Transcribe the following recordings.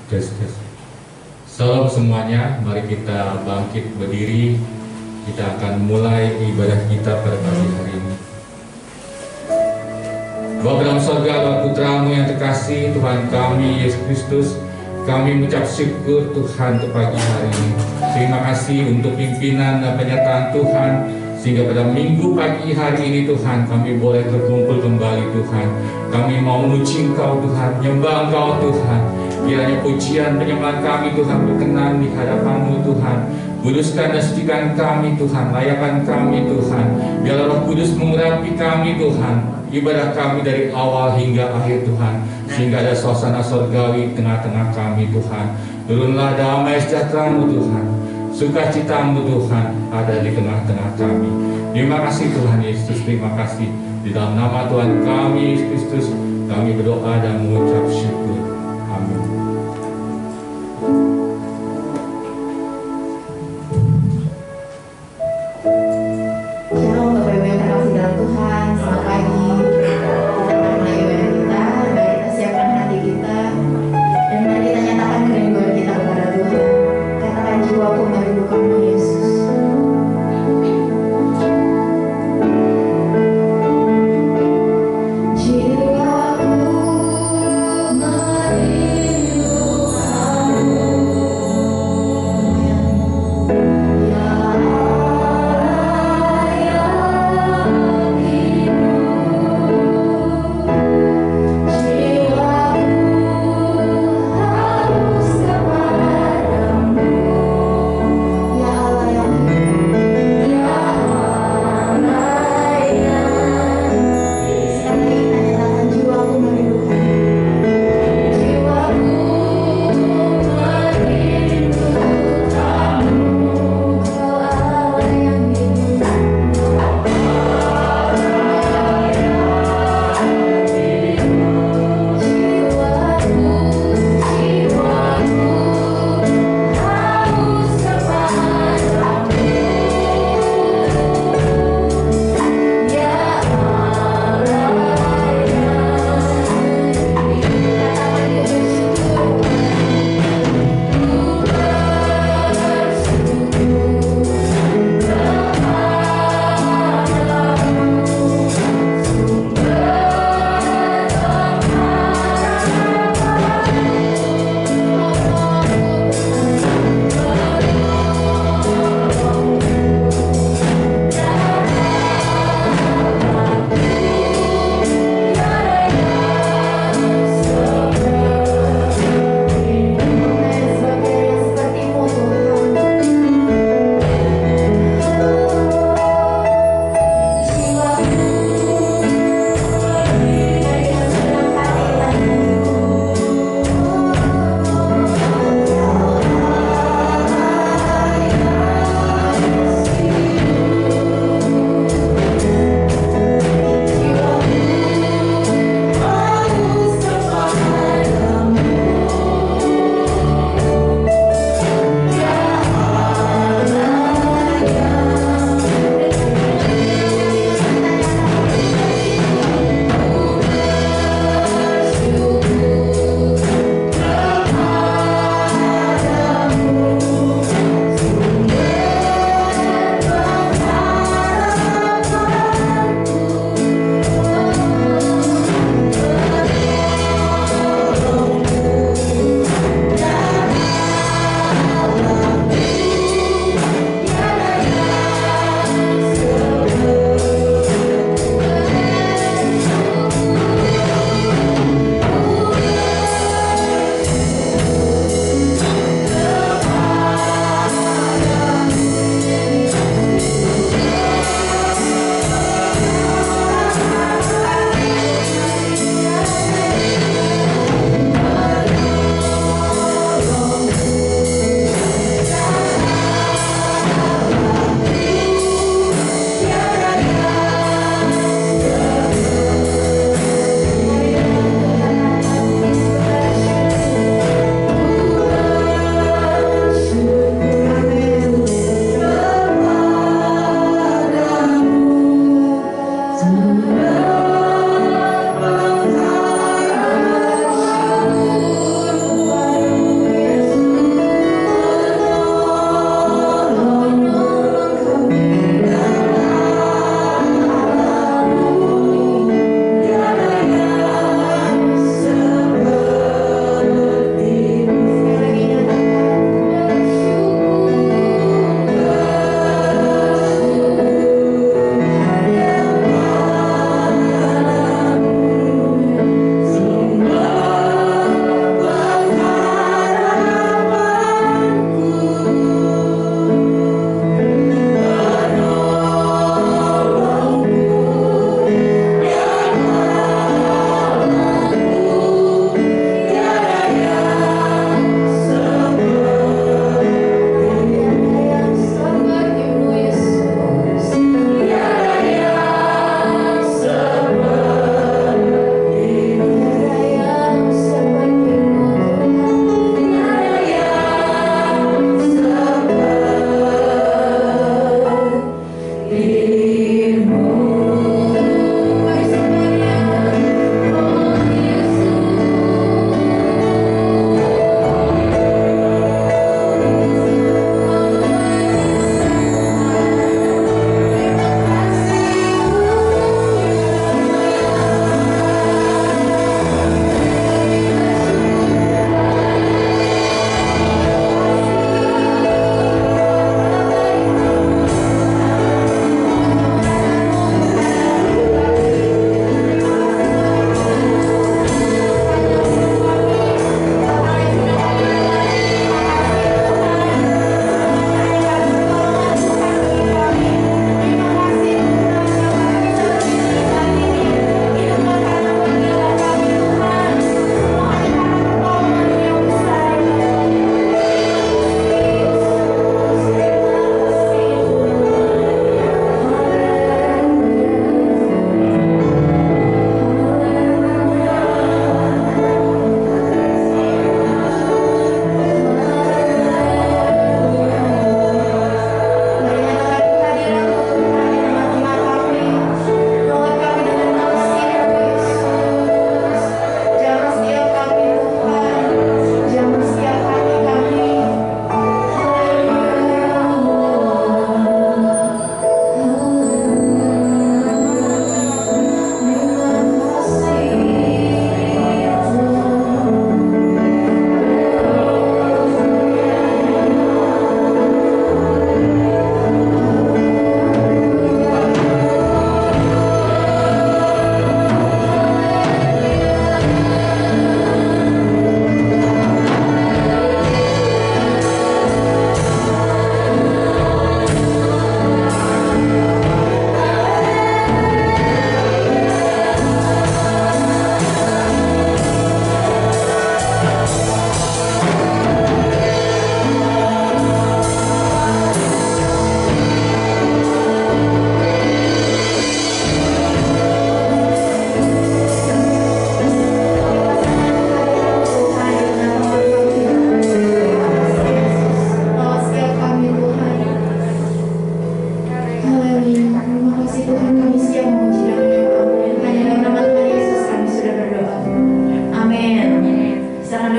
Tes, tes. Salam semuanya, mari kita bangkit berdiri. Kita akan mulai ibadah kita pada pagi hari ini. Bapa dalam surga, Tuhan Putramu yang terkasih, Tuhan kami Yesus Kristus, kami mengucap syukur Tuhan untuk pagi hari ini. Terima kasih untuk pimpinan dan penyertaan Tuhan, sehingga pada minggu pagi hari ini Tuhan kami boleh berkumpul kembali Tuhan. Kami mau memuji Engkau Tuhan, menyembah Engkau Tuhan. Kiranya pujian penyembahan kami Tuhan berkenan di hadapan-Mu Tuhan. Kuduskan dan sucikan kami Tuhan, layakan kami Tuhan. Biarlah Roh Kudus mengurapi kami Tuhan. Ibadah kami dari awal hingga akhir Tuhan, sehingga ada suasana surgawi tengah-tengah kami Tuhan. Turunlah damai sejahtera-Mu Tuhan, sukacita-Mu Tuhan ada di tengah-tengah kami. Terima kasih Tuhan Yesus, terima kasih. Di dalam nama Tuhan kami Yesus Kristus kami berdoa dan mengucap syukur. Amin. Shalom Bapak Ibu yang terkasih dalam Tuhan, selamat pagi. Kita akan mulai ibadah kita, mari kita siapkan hati kita, dan mari kita nyatakan kerinduan kita kepada Tuhan. Katakan jiwaku merindukanmu Yesus. Jiwaku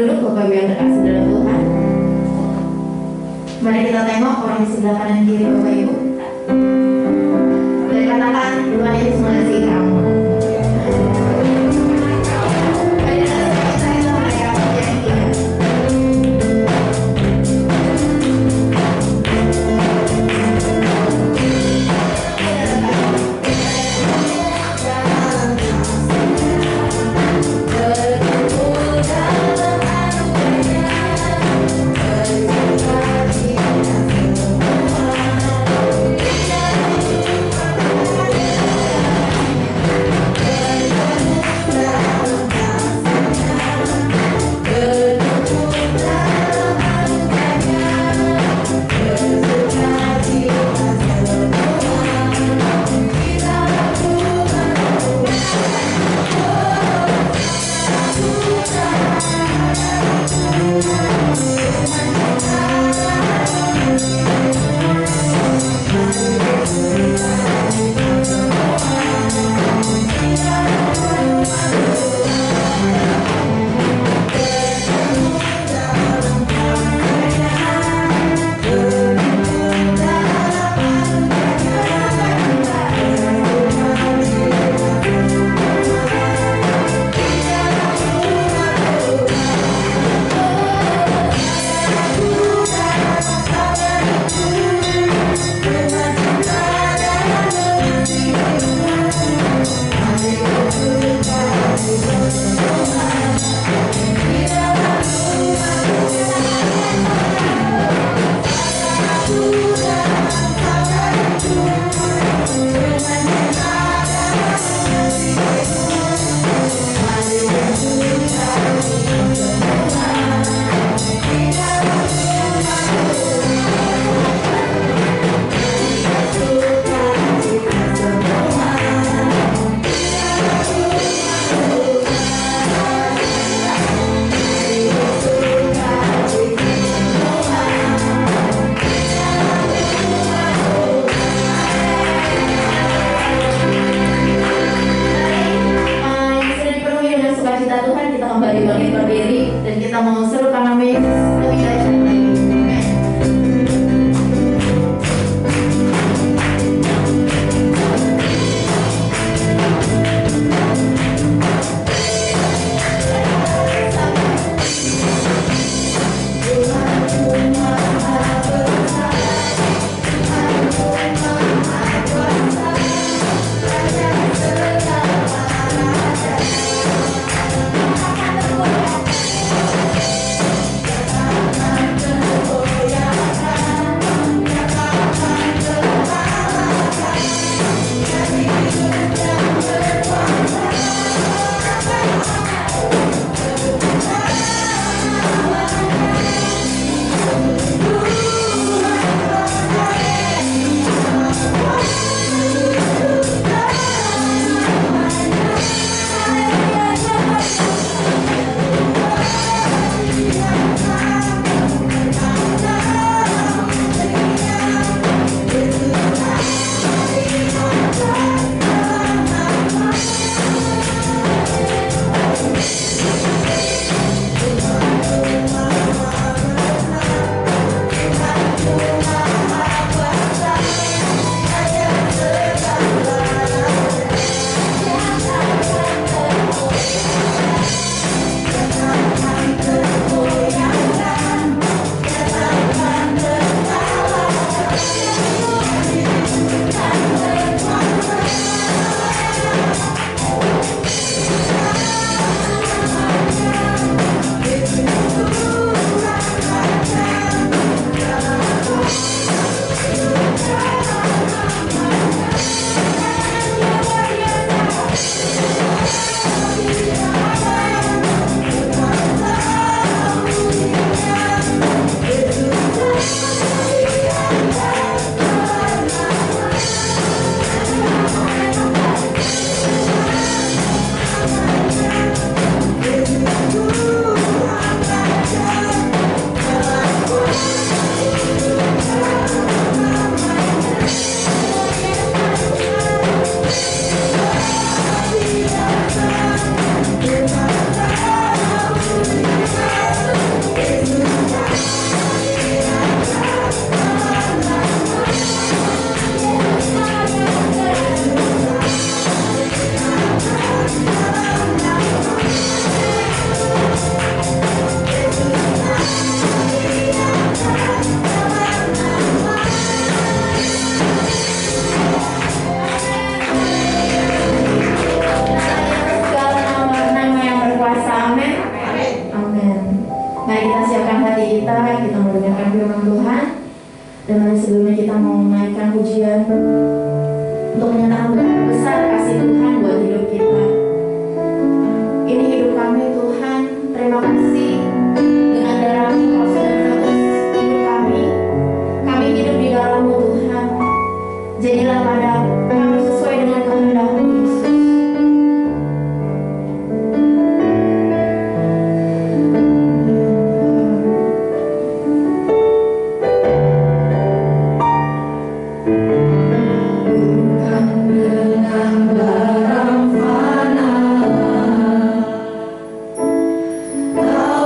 duduk Bapak Ibu yang terkasih dalam Tuhan. Mari kita tengok orang di sebelah kanan kiri Bapak Ibu. Dan katakan Tuhan Yesus mengasihi kamu. Mari kita sama-sama mereka yang ingat. Mari kita siapkan hati kita mendengarkan firman Tuhan. Dan mari sebelumnya kita mau menaikkan pujian untuk menyatakan betapa besar kasih Tuhan buat hidup kita. Ini hidup kami Tuhan, terima kasih. Dengan darah-Mu Kau sudah menebus hidup kami. Kami hidup di dalam-Mu Tuhan. Jadilah pada kami sesuai dengan kehendak-Mu Yesus. Dengan barang fana, Kau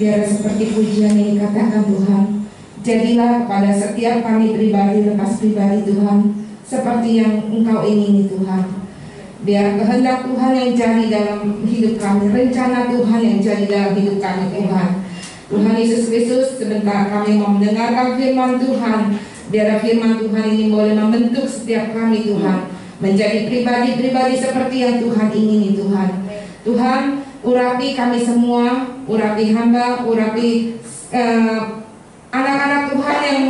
biar seperti pujian yang dikatakan Tuhan. Jadilah kepada setiap kami pribadi lepas pribadi Tuhan, seperti yang Engkau ingini Tuhan. Biar kehendak Tuhan yang jadi dalam hidup kami, rencana Tuhan yang jadi dalam hidup kami Tuhan. Tuhan Yesus Kristus, sebentar kami mau mendengarkan firman Tuhan. Biar firman Tuhan ini boleh membentuk setiap kami Tuhan, menjadi pribadi-pribadi seperti yang Tuhan ingini Tuhan. Tuhan, urapi kami semua, urapi hamba, urapi anak-anak Tuhan yang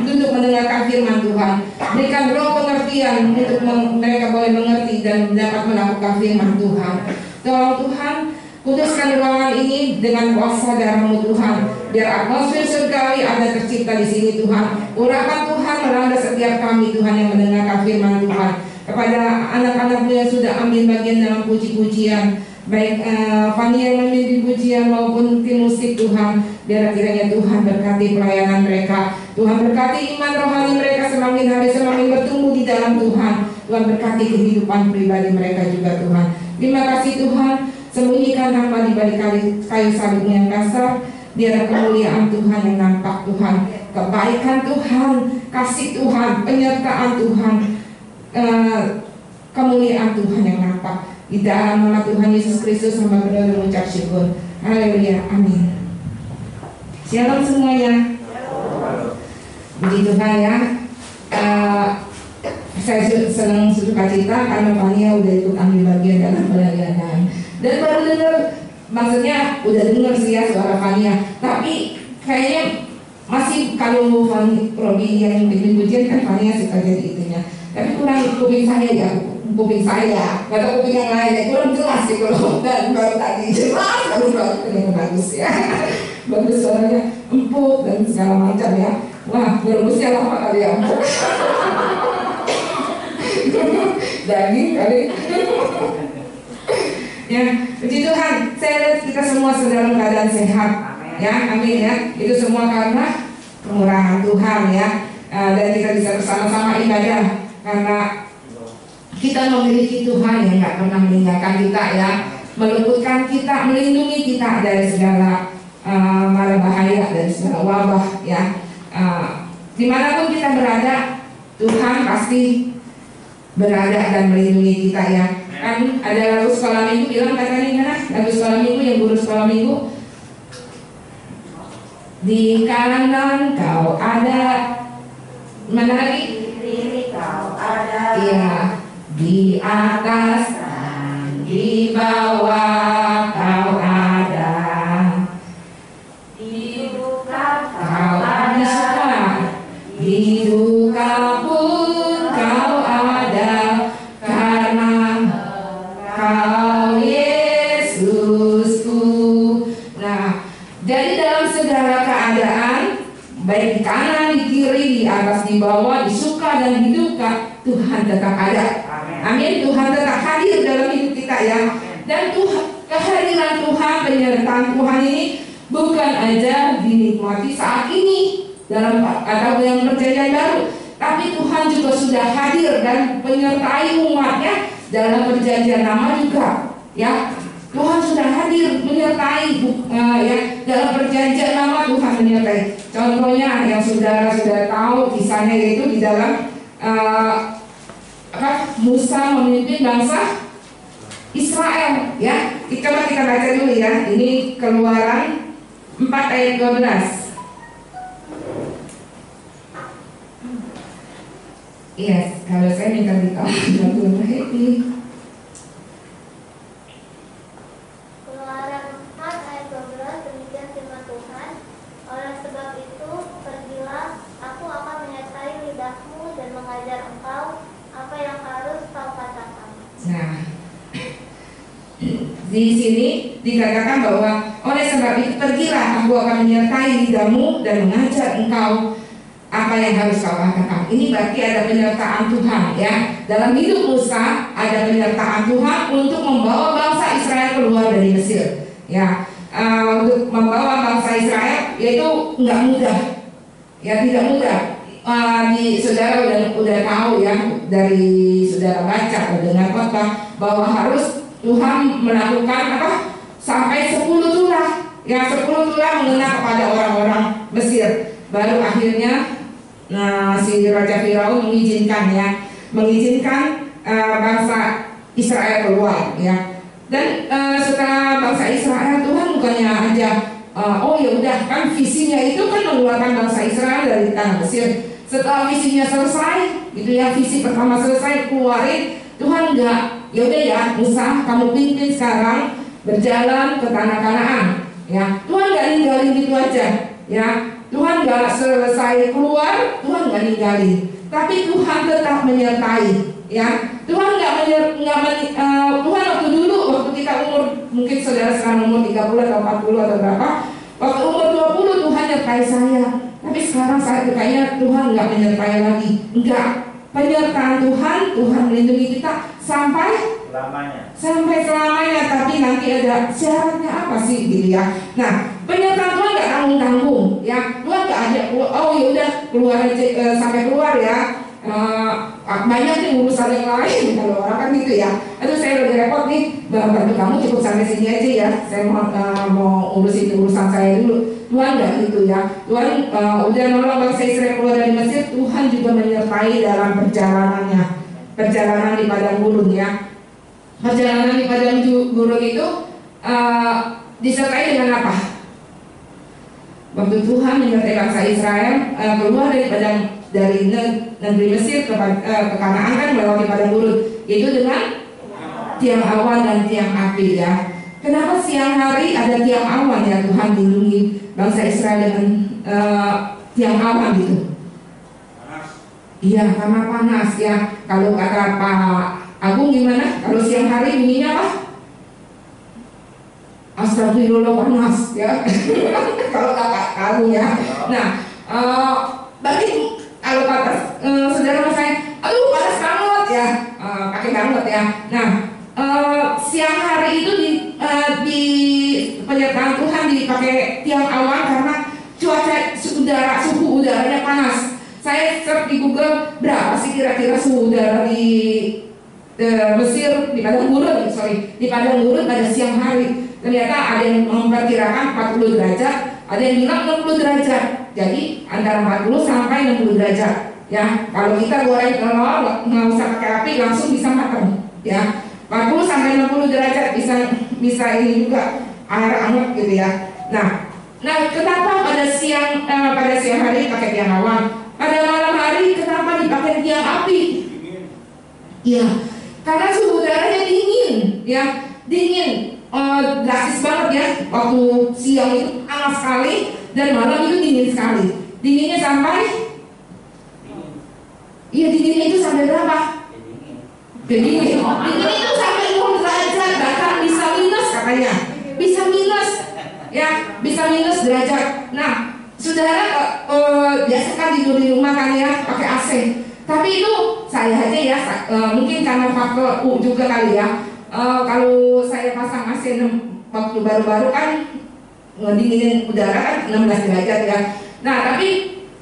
duduk mendengarkan firman Tuhan. Berikan roh pengertian untuk mereka boleh mengerti dan dapat melakukan firman Tuhan. Tolong Tuhan, kuduskan ruangan ini dengan kuasa darah-Mu Tuhan. Biar atmosfer surgawi ada tercipta di sini Tuhan. Urapan Tuhan melanda setiap kami Tuhan yang mendengarkan firman Tuhan. Kepada anak-anak-Mu yang sudah ambil bagian dalam puji-pujian, baik Fani yang memimpin pujian maupun tim musik Tuhan, biar kiranya Tuhan berkati pelayanan mereka. Tuhan berkati iman rohani mereka semakin hari semakin bertumbuh di dalam Tuhan. Tuhan berkati kehidupan pribadi mereka juga Tuhan. Terima kasih Tuhan. Sembunyikan hamba di balik kayu salib yang kasar. Biar kemuliaan Tuhan yang nampak Tuhan, kebaikan Tuhan, kasih Tuhan, penyertaan Tuhan, kemuliaan Tuhan yang nampak. Di dalam nama Tuhan Yesus Kristus hamba berdoa dan mengucap syukur. Haleluya, amin. Shalom semuanya. Puji Tuhan ya. Saya senang sukacita karena Fania udah ikut ambil bagian dalam pelayanan. Dan baru dengar, maksudnya udah dengar sih ya suara Fania. Tapi kayaknya masih kalau Robi yang bikin pujian kan Fania suka jadi itunya. Tapi kurang kuping saya ya. Kuping saya, nggak tahu kuping yang lain, ya kurang jelas sih kalau baru tadi jelas, baru bagus ya, bagus suaranya empuk dan segala macam ya. Wah, berebusnya lama kali ya empuk, daging kali. Ya, puji Tuhan, saya lihat kita semua dalam keadaan sehat, ya, amin ya. Itu semua karena kemurahan Tuhan ya, dan kita bisa bersama-sama ibadah karena kita memiliki Tuhan yang nggak pernah meninggalkan kita ya, meluputkan kita, melindungi kita dari segala mara bahaya, dari segala wabah ya. Dimanapun kita berada, Tuhan pasti berada dan melindungi kita ya. Kan ada lagu sekolah minggu bilang katanya gimana? Lagu sekolah minggu yang guru sekolah minggu, di kanan kau ada, mana lagi? Di kau ada. Iya. Di atas dan di bawah kau ada, di duka kau ada, di duka pun kau ada, karena kau Yesusku. Nah, jadi dalam segala keadaan, baik di kanan, di kiri, di atas, di bawah, di suka dan di duka, Tuhan tetap ada. Amin. Tuhan tetap hadir dalam hidup kita ya. Dan kehadiran Tuhan, penyertaan Tuhan ini bukan aja dinikmati saat ini dalam atau yang perjanjian baru, tapi Tuhan juga sudah hadir dan menyertai umatnya dalam perjanjian lama juga ya. Tuhan sudah hadir menyertai ya, dalam perjanjian lama Tuhan menyertai. Contohnya yang saudara sudah tahu kisahnya yaitu di dalam Musa memimpin bangsa Israel ya. Coba kita baca dulu ya. Ini Keluaran 4 ayat 12. Yes, kalau saya minta ditahu Happy. Keluaran 4 ayat 12, demikian firman Tuhan. Oleh sebab itu, pergilah, aku akan menyertai lidahmu dan mengajar engkau apa yang harus kau katakan. Nah, di sini dikatakan bahwa oleh sebab itu pergilah, aku akan menyertai lidahmu dan mengajar engkau apa yang harus kau katakan. Ini berarti ada penyertaan Tuhan ya. Dalam hidup Musa ada penyertaan Tuhan untuk membawa bangsa Israel keluar dari Mesir ya. Untuk membawa bangsa Israel yaitu nggak mudah ya, tidak mudah. Saudara udah tahu ya, dari saudara baca atau dengar khotbah bahwa harus Tuhan melakukan sampai 10 turah Yang 10 tulah mengena kepada orang-orang Mesir. Baru akhirnya si Raja Firaun mengizinkan bangsa Israel keluar ya. Dan setelah bangsa Israel, Tuhan bukannya aja oh ya udah, kan visinya itu kan mengeluarkan bangsa Israel dari tanah Mesir. Setelah visinya selesai, itu ya, visi pertama selesai, keluarin, Tuhan enggak, ya udah ya Musa, kamu pimpin sekarang berjalan ke tanah Kanaan ya. Tuhan enggak ninggalin gitu aja ya. Tuhan enggak selesai keluar, Tuhan enggak ninggalin, tapi Tuhan tetap menyertai ya. Tuhan Tuhan waktu dulu, waktu kita umur, mungkin saudara sekarang umur 30 atau 40 atau berapa, waktu umur 20 Tuhan nyertai saya. Tapi sekarang saya kayaknya Tuhan nggak menyertai lagi. Enggak, penyertaan Tuhan melindungi kita sampai selamanya. Tapi nanti ada syaratnya apa sih gitu ya. Nah, penyertaan Tuhan nggak tanggung-tanggung ya. Tuhan nggak ada, oh ya udah keluar aja, sampai keluar ya. Banyak nih urusan yang lain kalau orang kan gitu ya. Aduh saya lagi repot nih, bantu kamu cukup sampai sini aja ya. Saya mau urusin urusan saya dulu. Tuhan nggak gitu ya. Tuhan udah nolong bangsa Israel keluar dari Mesir. Tuhan juga menyertai dalam perjalanan di padang gurun ya. Perjalanan di padang gurun itu disertai dengan apa? Waktu Tuhan menyertai bangsa Israel keluar dari negeri Mesir ke Kanaan, kan melewati padang gurun, yaitu dengan tiang awan dan tiang api ya. Kenapa siang hari ada tiang awan ya? Tuhan lindungi bangsa Israel dengan tiang awan gitu. Iya, karena panas ya. Kalau kata Pak Agung gimana? Kalau siang hari bunyinya apa? Astagfirullah, panas ya. Kalau kata Agung ya. Nah, bagi kalau kata saudara saya, aduh panas banget ya, pakai banget ya. Nah, siang hari itu di penyertaan Tuhan dipakai tiang awan karena suhu udaranya panas. Saya search di Google berapa sih kira-kira suhu udara di Mesir, di padang gurun pada siang hari. Ternyata ada yang memperkirakan 40 derajat, ada yang bilang 60 derajat. Jadi antara 40 sampai 60 derajat ya. Kalau kita goreng telur nggak usah pakai api, langsung bisa matang ya. 40 sampai 60 derajat bisa ini juga air hangat gitu ya. Nah kenapa pada siang hari pakai tiang awan? Pada malam hari kenapa dipakai tiang api? Iya, karena suhu udaranya dingin ya, drastis banget ya. Waktu siang itu panas sekali dan malam itu dingin sekali. Dinginnya sampai, iya dinginnya itu sampai berapa? Dingin itu sampai 0 derajat, bahkan bisa minus katanya, bisa minus derajat. Nah, saudara biasa kan tidur di rumah kan ya, pakai AC. Tapi itu saya aja ya, mungkin karena faktor juga kali ya. Kalau saya pasang AC waktu baru-baru kan ngedinginin udara kan 16 derajat ya. Nah tapi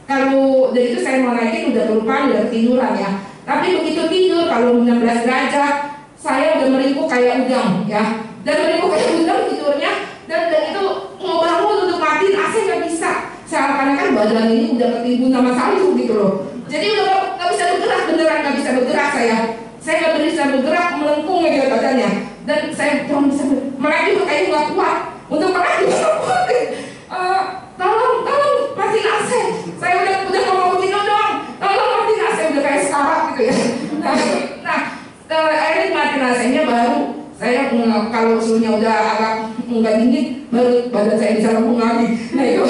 kalau dari itu saya mau naikin udah kelupaan, udah ketiduran ya. Tapi begitu tidur kalau 16 derajat saya udah meringkuk kayak udang ya. Dan meringkuk kayak udang tidurnya, dan itu mau bangun untuk matiin AC nggak bisa. Seakan-akan badan ini udah ketimbun sama salju gitu loh. Jadi udah nggak bisa bergerak, beneran nggak bisa bergerak saya nggak bisa bergerak, melengkung aja badannya. Dan saya belum bisa melek juga kayaknya nggak kuat. Untuk melek juga nggak kuat. Tolong matiin AC. Saya udah ngomong tidur doang. Tolong matiin AC, udah kayak sekarat gitu ya. Nah akhirnya matiin AC-nya, baru saya kalau suhunya udah agak nggak dingin, baru badan saya bisa lempung lagi. Nah itu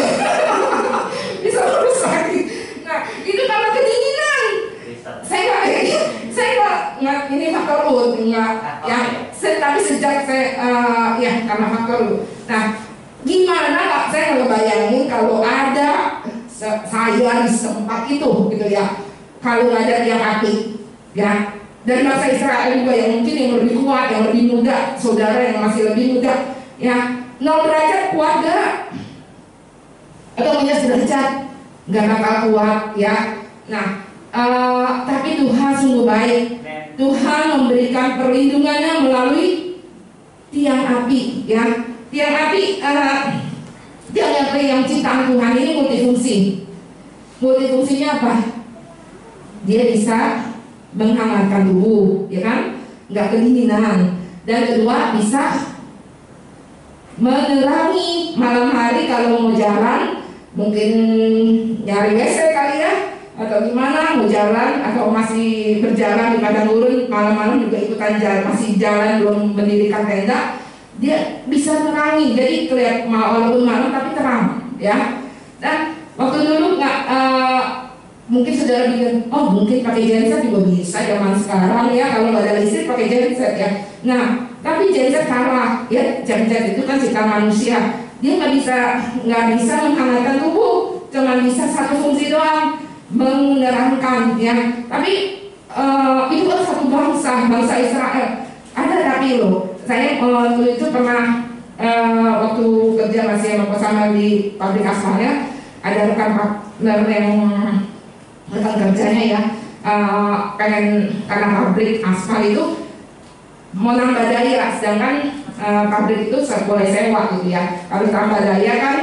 bisa lurus lagi. Nah itu karena kedinginan. Saya nggak ini faktor nggak ya. Tapi sejak saya karena faktor Nah gimana saya ngebayangin kalau ada saya di tempat itu gitu ya, kalau nggak ada tiang api ya. Dan bangsa Israel juga yang mungkin yang lebih kuat, yang lebih muda, saudara yang masih lebih muda ya, 0 derajat kuat gak? Atau minus derajat nggak bakal kuat ya. Nah tapi Tuhan sungguh baik. Tuhan memberikan perlindungannya melalui tiang api ya. Tiang api yang ciptaan Tuhan ini multifungsi. Multifungsinya apa? Dia bisa menghangatkan tubuh, ya kan? Nggak kedinginan. Dan kedua, bisa menerangi malam hari kalau mau jalan, mungkin nyari WC kali ya, atau gimana, mau jalan atau masih berjalan di padang gurun, malam-malam juga ikutan jalan, masih jalan belum mendirikan tenda, dia bisa menerangi, jadi kelihatan walaupun malam tapi terang, ya. Dan waktu dulu nggak mungkin saudara pikir, oh mungkin pakai genset juga bisa zaman sekarang ya, kalau nggak ada listrik pakai genset ya. Nah, tapi genset kalah ya, genset itu kan ciptaan manusia, dia nggak bisa menghangatkan tubuh, cuma bisa satu fungsi doang, menerangkan ya. Tapi itu kan satu bangsa Israel. Ada tapi loh, saya dulu itu pernah waktu kerja masih sama di pabrik aspalnya, ada rekan partner yang rekan kerjanya ya, pengen karena pabrik aspal itu mau nambah daya, sedangkan pabrik itu boleh sewa gitu ya. Kalau tambah daya kan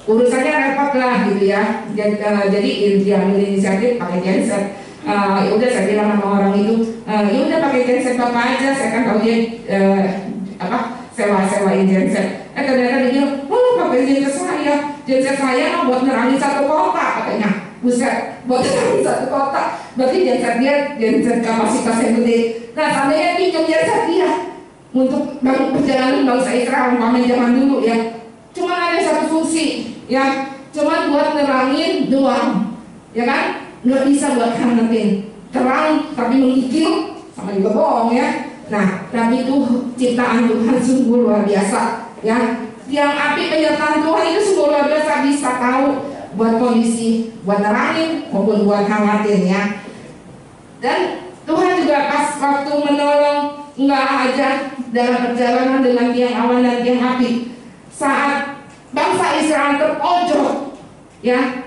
urusannya repot lah gitu ya. Jadi dia ambil inisiatif pakai genset. Ya udah saya bilang sama orang itu, ya udah pakai genset bapak aja, saya kan tahu dia sewa-sewain genset. Ternyata dia bilang, oh pakai genset saya mau buat nerangi satu kota katanya. Buset, buat nerangi satu kota. Berarti genset kapasitas yang gede. Nah, seandainya pinjam genset dia untuk perjalanan bangsa Israel umpamanya zaman dulu ya, cuma ada satu fungsi ya, cuma buat nerangin doang, ya kan? Nggak bisa buat hangatin, terang tapi menggigil sama juga bohong ya. Nah, tapi itu ciptaan Tuhan sungguh luar biasa ya. Yang api penyertaan Tuhan itu sungguh luar biasa, bisa tahu buat kondisi, buat nerangin maupun buat hangatin ya. Dan Tuhan juga pas waktu menolong nggak aja dalam perjalanan dengan tiang awan dan tiang api, saat bangsa Israel terpojok ya,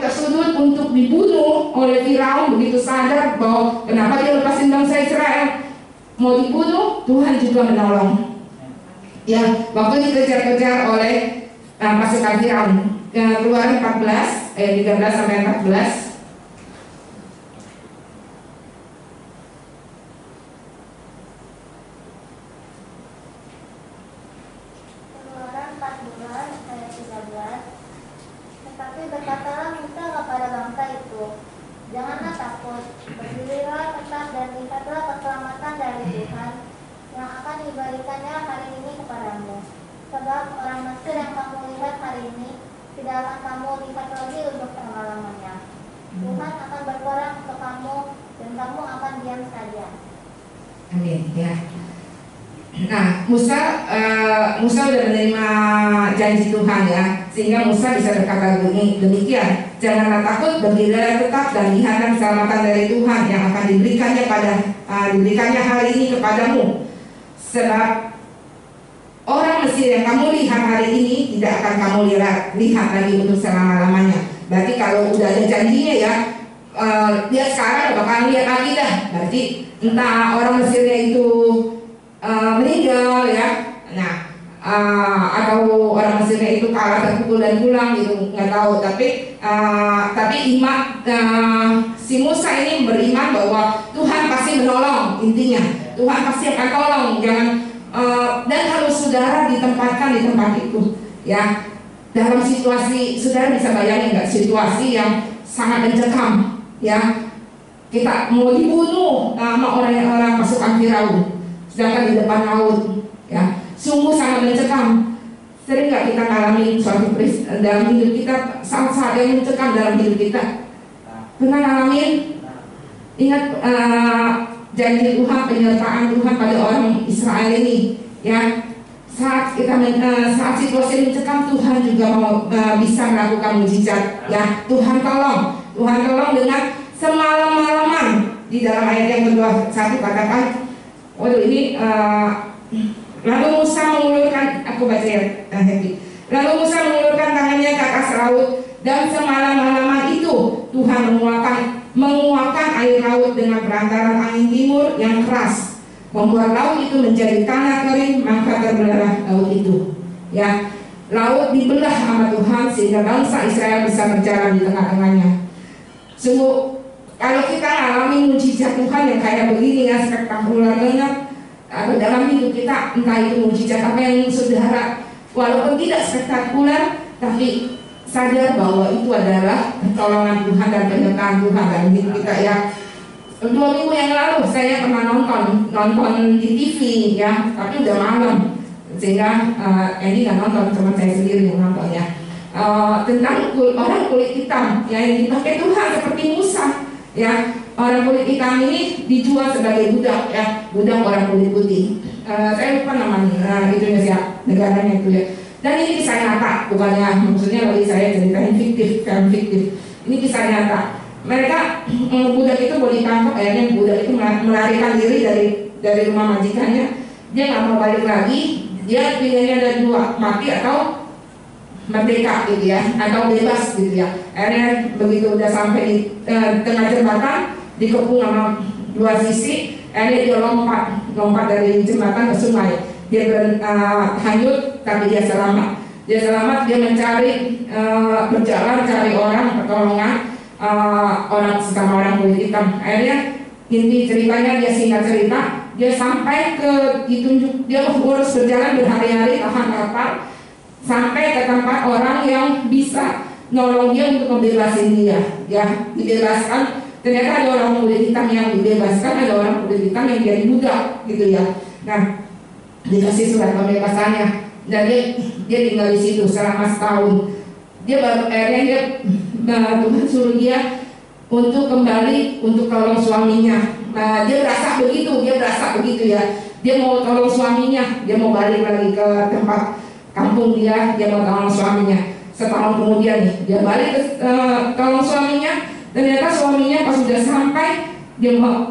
tersudut untuk dibunuh oleh Firaun, begitu sadar bahwa kenapa dia lepasin bangsa Israel mau dibunuh, Tuhan juga menolong ya, waktu dikejar-kejar oleh pasukan Firaun. Keluaran 14 ayat 13 sampai 14. Keluaran 14 ayat 13. Tetapi berkatalah Musa kepada bangsa itu, janganlah takut, berdirilah tetap dan lihatlah keselamatan dari Tuhan yang akan diberikannya hari ini kepadamu. Sebab orang Mesir yang kamu lihat hari ini tidak akan kamu lihat lagi untuk selama-lamanya. Tuhan akan berperang untuk kamu dan kamu akan diam saja. Amin ya. Nah, Musa sudah menerima janji Tuhan ya, sehingga Musa bisa berkata demikian, janganlah takut, berdirilah tetap dan lihatlah keselamatan dari Tuhan yang akan diberikannya hari ini kepadamu. Sebab orang Mesir yang kamu lihat hari ini tidak akan kamu lihat lagi untuk selama-lamanya. Berarti kalau udah ada janjinya ya, dia sekarang bakal lihat lagi dah. Berarti entah orang Mesirnya itu meninggal ya, nah atau orang Mesirnya itu kalah terpukul dan pulang gitu, nggak tahu. Tapi si Musa ini beriman bahwa Tuhan pasti menolong, intinya Tuhan pasti akan tolong, jangan dan harus saudara ditempatkan di tempat itu ya. Dalam situasi, saudara bisa bayangin nggak, situasi yang sangat mencekam ya, kita mau dibunuh sama orang-orang pasukan Firaun, sedangkan di depan laut ya, sungguh sangat mencekam. Sering nggak kita ngalamin suatu dalam hidup kita, saat-saat yang mencekam dalam hidup kita? Pernah ngalamin? Ingat janji Tuhan, penyertaan Tuhan pada orang Israel ini ya. Saat situasi mencekam, Tuhan juga mau bisa melakukan mujizat ya. Tuhan tolong dengan semalam-malaman. Di dalam ayat yang kedua satu katakan, waduh ini lalu Musa mengulurkan, aku baca ya Happy. Lalu Musa mengulurkan tangannya ke atas laut, dan semalam-malaman itu Tuhan menguapkan air laut dengan perantaran angin timur yang keras, membuat laut itu menjadi tanah kering, maka terbelah laut itu ya. laut dibelah sama Tuhan sehingga bangsa Israel bisa berjalan di tengah-tengahnya. Sungguh kalau kita alami mujizat Tuhan yang kayak begini ya, spektakuler banget dalam hidup kita, entah itu mujizat apa yang saudara, walaupun tidak spektakuler, tapi sadar bahwa itu adalah pertolongan Tuhan dan penyertaan Tuhan dalam hidup kita ya. 2 minggu yang lalu saya pernah nonton di TV ya, tapi udah malam sehingga Edi nggak nonton, cuma saya sendiri yang nonton ya. Tentang orang kulit hitam ya, yang dipakai Tuhan seperti Musa ya. Orang kulit hitam ini dijual sebagai budak ya, budak orang kulit putih. Saya lupa nama itunya siapa, negaranya itu ya. Dan ini kisah nyata, bukannya maksudnya lagi saya ceritain fiktif, film fiktif. Ini kisah nyata. Mereka budak itu boleh ditangkap, akhirnya budak itu melarikan diri dari rumah majikannya. Dia nggak mau balik lagi. Dia pilihannya ada 2, mati atau merdeka gitu ya, atau bebas gitu ya. Akhirnya begitu udah sampai di tengah jembatan, dikepung sama 2 sisi, akhirnya dia lompat dari jembatan ke sungai. Dia hanyut, tapi dia selamat. Dia mencari berjalan cari orang pertolongan, orang sesama orang kulit hitam. Akhirnya inti ceritanya, dia singkat cerita, dia sampai ke ditunjuk, dia harus berjalan berhari-hari tahan kapal sampai ke tempat orang yang bisa nolong dia untuk membebasin dia ya, dibebaskan. Ternyata ada orang kulit hitam yang dibebaskan, ada orang kulit hitam yang jadi budak gitu ya. Nah, dikasih surat pembebasannya dan dia tinggal di situ selama setahun. Dia baru akhirnya Tuhan suruh dia untuk kembali untuk tolong suaminya. Nah, dia berasa begitu ya. Dia mau tolong suaminya, dia mau balik lagi ke tempat kampung dia mau tolong suaminya. Setahun kemudian nih, dia balik ke tolong suaminya. Ternyata suaminya pas sudah sampai,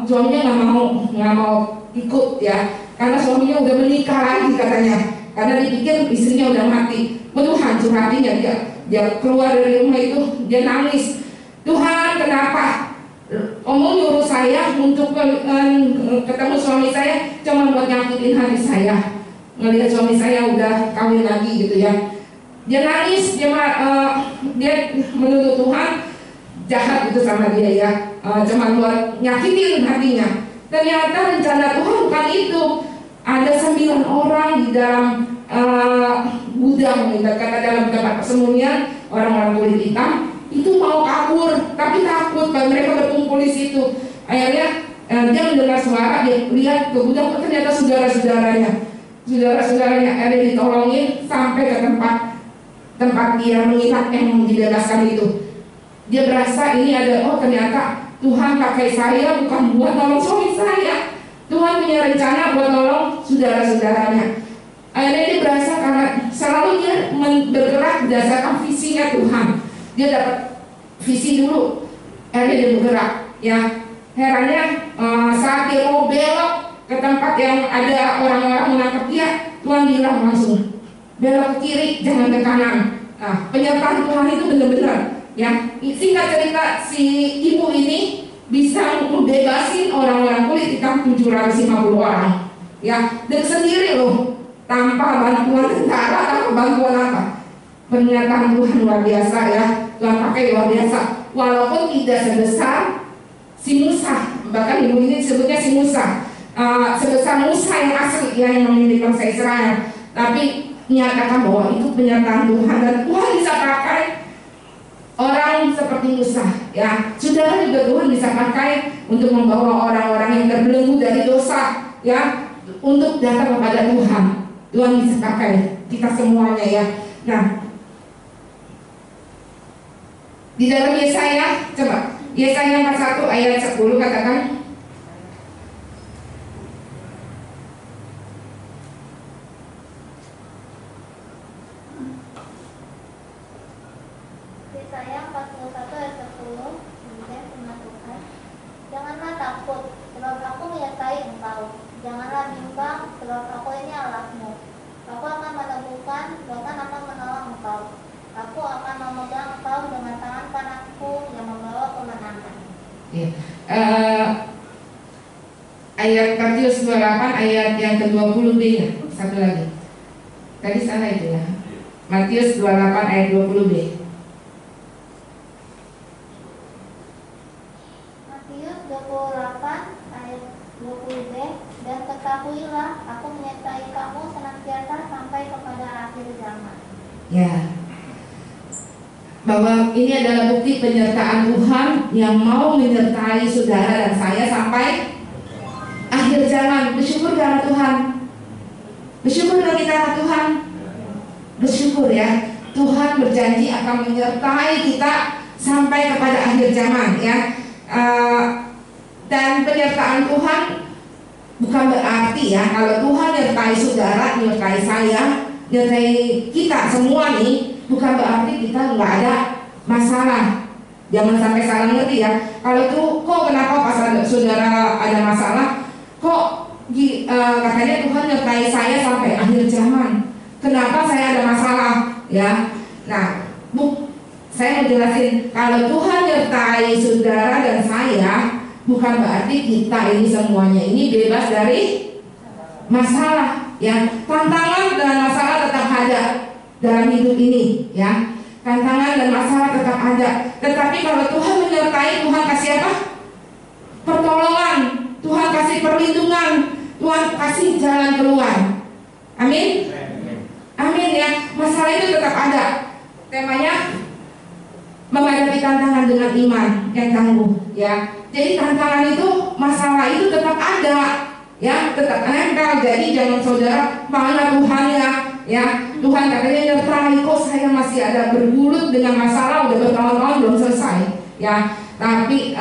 suaminya nggak mau ikut ya, karena suaminya udah menikah lagi katanya. Karena dipikir istrinya udah mati. Waduh, hancur hatinya dia keluar dari rumah itu, dia nangis. Tuhan, kenapa Kamu nyuruh saya untuk ketemu suami saya cuma buat nyakitin hati saya, ngelihat suami saya udah kawin lagi gitu ya. Dia nangis, dia menuduh Tuhan jahat gitu sama dia ya, cuma buat nyakitin hatinya. Ternyata rencana Tuhan bukan itu. Ada 9 orang di dalam gudang, kata dalam tempat persembunyian orang-orang kulit hitam itu mau kabur, tapi takut kalau mereka berkumpul di situ. Akhirnya dia mendengar suara, dia lihat ke gudang, ternyata saudara-saudaranya akhirnya ditolongin sampai ke tempat dia menginap yang dibebaskan itu. Dia berasa ini ada, ternyata Tuhan pakai saya bukan buat nolong suami saya, Tuhan punya rencana buat nolong saudara-saudaranya. Akhirnya dia berasa karena selalu dia bergerak berdasarkan visinya Tuhan. Dia dapat visi dulu, akhirnya dia bergerak ya. Herannya saat dia mau belok ke tempat yang ada orang-orang menangkap dia, Tuhan bilang langsung belok ke kiri, jangan ke kanan. Nah, penyertaan Tuhan itu benar-benar ya. Singkat cerita, si ibu ini bisa membebasin orang-orang kulit hitam 750 orang ya, dan sendiri loh, tanpa bantuan tentara, tanpa bantuan apa. Pernyataan Tuhan luar biasa ya, Tuhan pakai luar biasa. Walaupun tidak sebesar si Musa, bahkan ibu ini disebutnya si Musa, sebesar Musa yang asli yang memiliki bangsa Israel, tapi menyatakan bahwa itu penyertaan Tuhan dan Tuhan bisa pakai orang seperti Musa ya. Saudara juga Tuhan bisa pakai untuk membawa orang-orang yang terbelenggu dari dosa ya, untuk datang kepada Tuhan. Tuhan bisa pakai kita semuanya ya. Nah, di dalam Yesaya, coba Yesaya 41 ayat 10 katakan. Yesaya 41 ayat 10, kemudian firman Tuhan, janganlah takut, sebab aku menyertai engkau. Janganlah bimbang, sebab aku ini Allahmu. Aku akan meneguhkan, bahkan akan menolong engkau. Aku akan memegang engkau dengan tangan kananku yang membawa kemenangan. Ya. Ayat Matius 28 ayat yang ke-20b, satu lagi. Tadi salah itu ya. Matius 28 ayat 20b. Matius 28 ayat 20b. Dan ketahuilah, aku menyertai kamu senantiasa sampai kepada akhir zaman. Ya, bahwa ini adalah bukti penyertaan Tuhan yang mau menyertai saudara dan saya sampai akhir zaman. Bersyukur karena Tuhan. Bersyukur bagi karena Tuhan. Bersyukur ya, Tuhan berjanji akan menyertai kita sampai kepada akhir zaman ya. Dan penyertaan Tuhan bukan berarti ya kalau Tuhan menyertai saudara, menyertai saya, menyertai kita semua nih, bukan berarti kita nggak ada masalah. Jangan sampai salah ngerti ya. Kalau tuh kok kenapa pas saudara ada masalah, kok katanya Tuhan menyertai saya sampai akhir zaman. Kenapa saya ada masalah ya? Nah, saya mau jelasin, kalau Tuhan menyertai saudara dan saya, bukan berarti kita ini semuanya ini bebas dari masalah ya. Tantangan dan masalah tetap ada dalam hidup ini ya. Tantangan dan masalah tetap ada. Tetapi kalau Tuhan menyertai, Tuhan kasih apa? Pertolongan, Tuhan kasih perlindungan, Tuhan kasih jalan keluar. Amin. Amin ya. Masalah itu tetap ada. Temanya menghadapi tantangan dengan iman yang tangguh ya. Jadi tantangan itu, masalah itu tetap ada ya, tetap nempel. Jadi jangan saudara, mana Tuhannya ya. Tuhan katanya nyertai, kok saya masih ada bergulut dengan masalah udah bertahun-tahun belum selesai ya. Tapi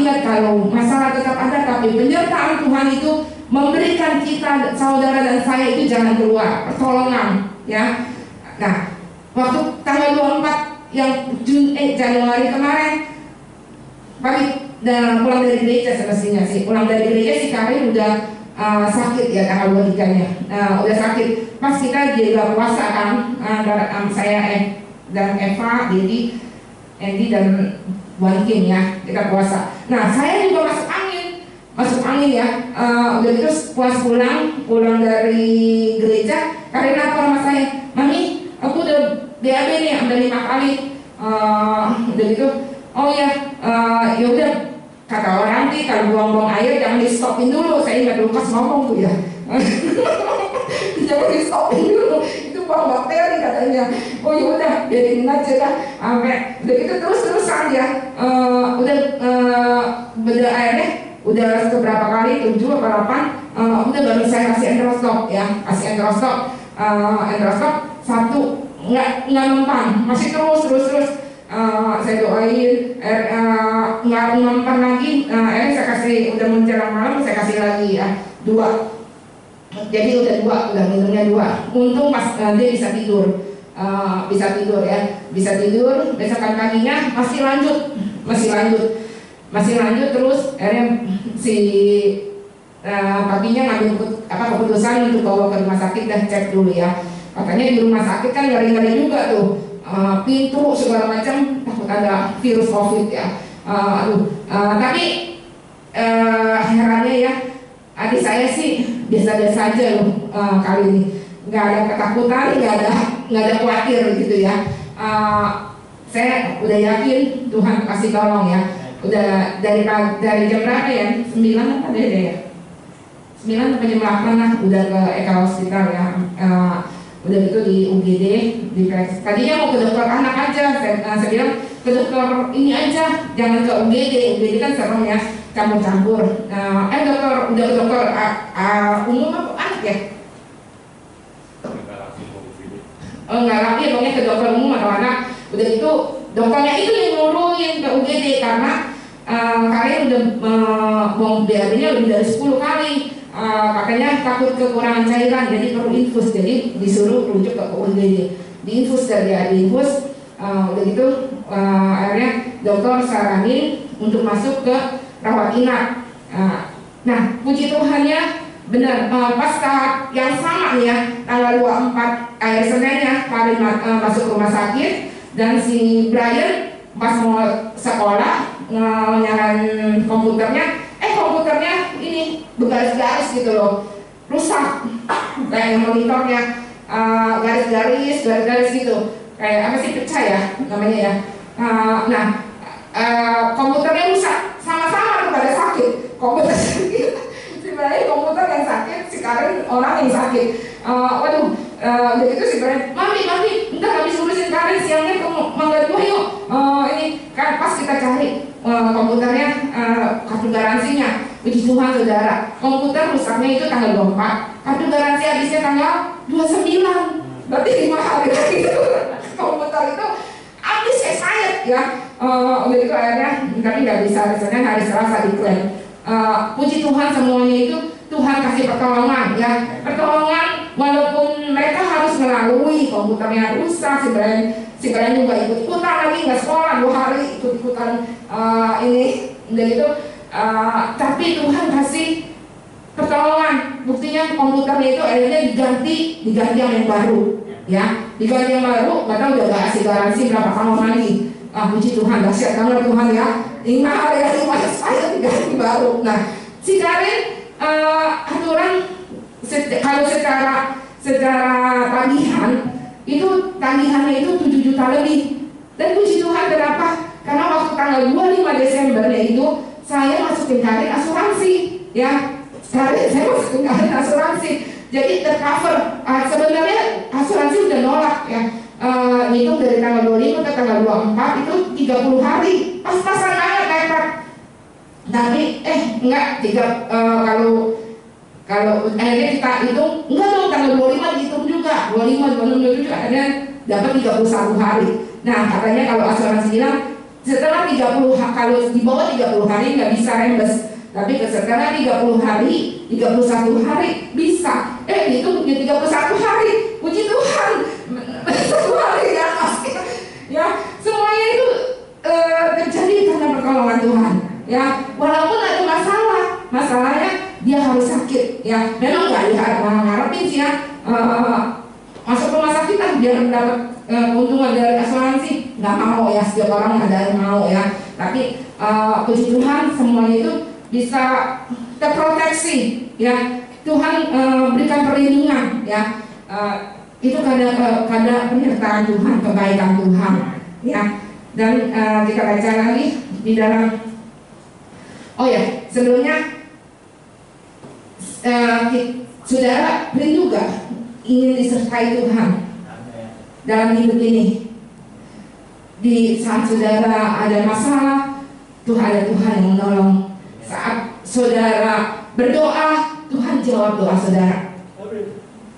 ingat, kalau masalah tetap ada, tapi penyertaan Tuhan itu memberikan kita, saudara dan saya itu jalan keluar, pertolongan ya. Nah, waktu tanggal 24 yang Januari kemarin, pagi dan pulang dari gereja, semestinya sih pulang dari gereja si Karin udah sakit ya, tanggal 23-nya udah sakit. Pas kita juga puasa kan, saya dan Eva, Dedi, Andy dan Wan Kim ya, kita puasa. Nah, saya juga masuk angin ya. Udah terus pulang dari gereja, Karin lapor sama saya, Mami, aku udah BAB nih, udah 5 kali. Udah gitu, oh ya, yaudah, kata orang sih kalau buang-buang air jangan di stopin dulu. Saya ingat dulu pas ngomong tuh ya. Jangan di stopin dulu, itu buang bakteri katanya. Oh yaudah, biarin aja lah. Sampai udah gitu terus-terusan ya. Beda airnya udah seberapa kali, 7 atau 8. Udah baru saya kasih endrostop ya, kasih endrostop. Endrostop 1 nggak mempan, masih terus. Saya doain, nggak mempan lagi. Akhirnya saya kasih, udah menjelang malam saya kasih lagi ya 2. Jadi udah minumnya 2. Untung pas dia bisa tidur ya, bisa tidur. Besokan paginya masih lanjut terus. Akhirnya si paginya ngambil keputusan untuk bawa ke rumah sakit dan cek dulu ya. Katanya di rumah sakit kan ngeri-ngeri juga tuh, pintu segala macam, takut ada virus COVID ya. Tapi herannya ya, adik saya sih biasa-biasa aja loh kali ini, nggak ada ketakutan, nggak ada khawatir gitu ya. Saya udah yakin Tuhan kasih tolong ya. Udah dari jam berapa ya? 9 apa deh ya? 9 sampai jam 8 lah udah ke Eka Hospital ya. Udah gitu di UGD, tadinya mau ke dokter anak aja. Saya bilang ke dokter ini aja, jangan ke UGD kan serem ya, campur-campur. Udah ke dokter umum apa anak ya? Enggak lagi, pokoknya ke dokter umum atau anak. Udah gitu dokternya itu yang nyuruhin ke UGD karena kalian udah mau BAB-nya lebih dari 10 kali. Katanya takut kekurangan cairan, jadi perlu infus, jadi disuruh rujuk ke UGD, diinfus udah gitu akhirnya dokter saranin untuk masuk ke rawat inap. Nah, puji Tuhannya benar, pas tahap yang sama nih ya, tanggal 24 Seninnya Karin masuk rumah sakit, dan si Brian pas mau sekolah nyalain komputernya ini bergaris-garis gitu loh, rusak kayak monitornya. garis-garis gitu, kayak apa sih, pecah ya namanya ya. Komputernya rusak, sama-sama pada sakit. Komputer sakit, sebenarnya komputer yang sakit, sekarang orang yang sakit. Udah gitu sebenarnya, mami, bentar habis urusin Karin, siangnya kamu mangga dua yuk. Ini kan pas kita cari komputernya, kartu garansinya. Puji Tuhan saudara, komputer rusaknya itu tanggal 24, kartu garansi habisnya tanggal 29, berarti 5 hari lagi itu komputer itu habis expired ya. Udah itu akhirnya tapi nggak bisa, misalnya hari Selasa diklaim. Puji Tuhan semuanya itu Tuhan kasih pertolongan ya, pertolongan walaupun mereka harus melalui komputernya rusak, sebenarnya juga ikut-ikutan lagi, nggak sekolah 2 hari ikut-ikutan ini udah gitu. Tapi Tuhan kasih pertolongan, buktinya komputernya itu akhirnya diganti yang baru ya, diganti yang baru, nggak tahu udah gak kasih garansi berapa tahun lagi. Puji Tuhan, dahsyat banget Tuhan ya, 5 hari saya diganti baru. Nah si Karin aturan kalau secara tagihan itu tagihannya itu 7 juta lebih, dan puji Tuhan kenapa? Karena waktu tanggal 25 Desember itu saya masukin Karin asuransi ya, saya masukin Karin asuransi, jadi tercover. Sebenarnya asuransi udah nolak ya, ngitung dari tanggal 25 ke tanggal 24 itu 30 hari, pas-pasan banget Pak. Tapi enggak, kalau akhirnya kita hitung, enggak dong, tanggal 25 dihitung juga, 25, 26, 27 akhirnya dapat 31 hari. Nah katanya kalau asuransi bilang setelah 30, kalau di bawah 30 hari nggak bisa reimburse, tapi setelah 30 hari, 31 hari bisa. Itu 31 hari, puji Tuhan, 1 hari ya pasti. Ya semuanya itu terjadi karena pertolongan Tuhan. Ya walaupun ada masalahnya dia harus sakit. Ya memang nggak ngarepin sih ya, masuk rumah sakit kan biar mendapat keuntungan dari asuransi, nggak mau ya, setiap orang ada yang mau ya. Tapi puji Tuhan semuanya itu bisa terproteksi ya, Tuhan berikan perlindungan ya. Itu karena penyertaan Tuhan, kebaikan Tuhan ya. Dan kita baca lagi di dalam, sebelumnya saudara rindu gak ingin disertai Tuhan dalam hidup ini? Di saat saudara ada masalah, ada Tuhan yang menolong. Saat saudara berdoa, Tuhan jawab doa saudara.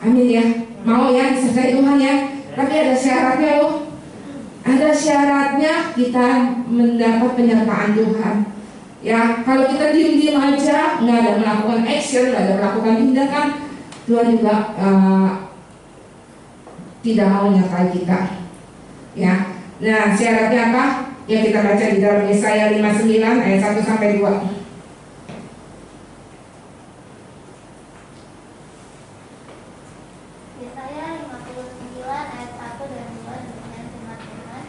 Amin ya. Mau ya disertai Tuhan ya. Tapi ada syaratnya loh. Ada syaratnya kita mendapat penyertaan Tuhan. Ya, kalau kita diam-diam aja, nggak ada melakukan action, nggak ada melakukan tindakan, Tuhan juga tidak mau menyertai kita. Ya, nah syaratnya apa? Yang kita baca di dalam Yesaya 59 ayat 1 sampai 2. Yesaya 59 ayat 1 dan 2 dengan firman Tuhan.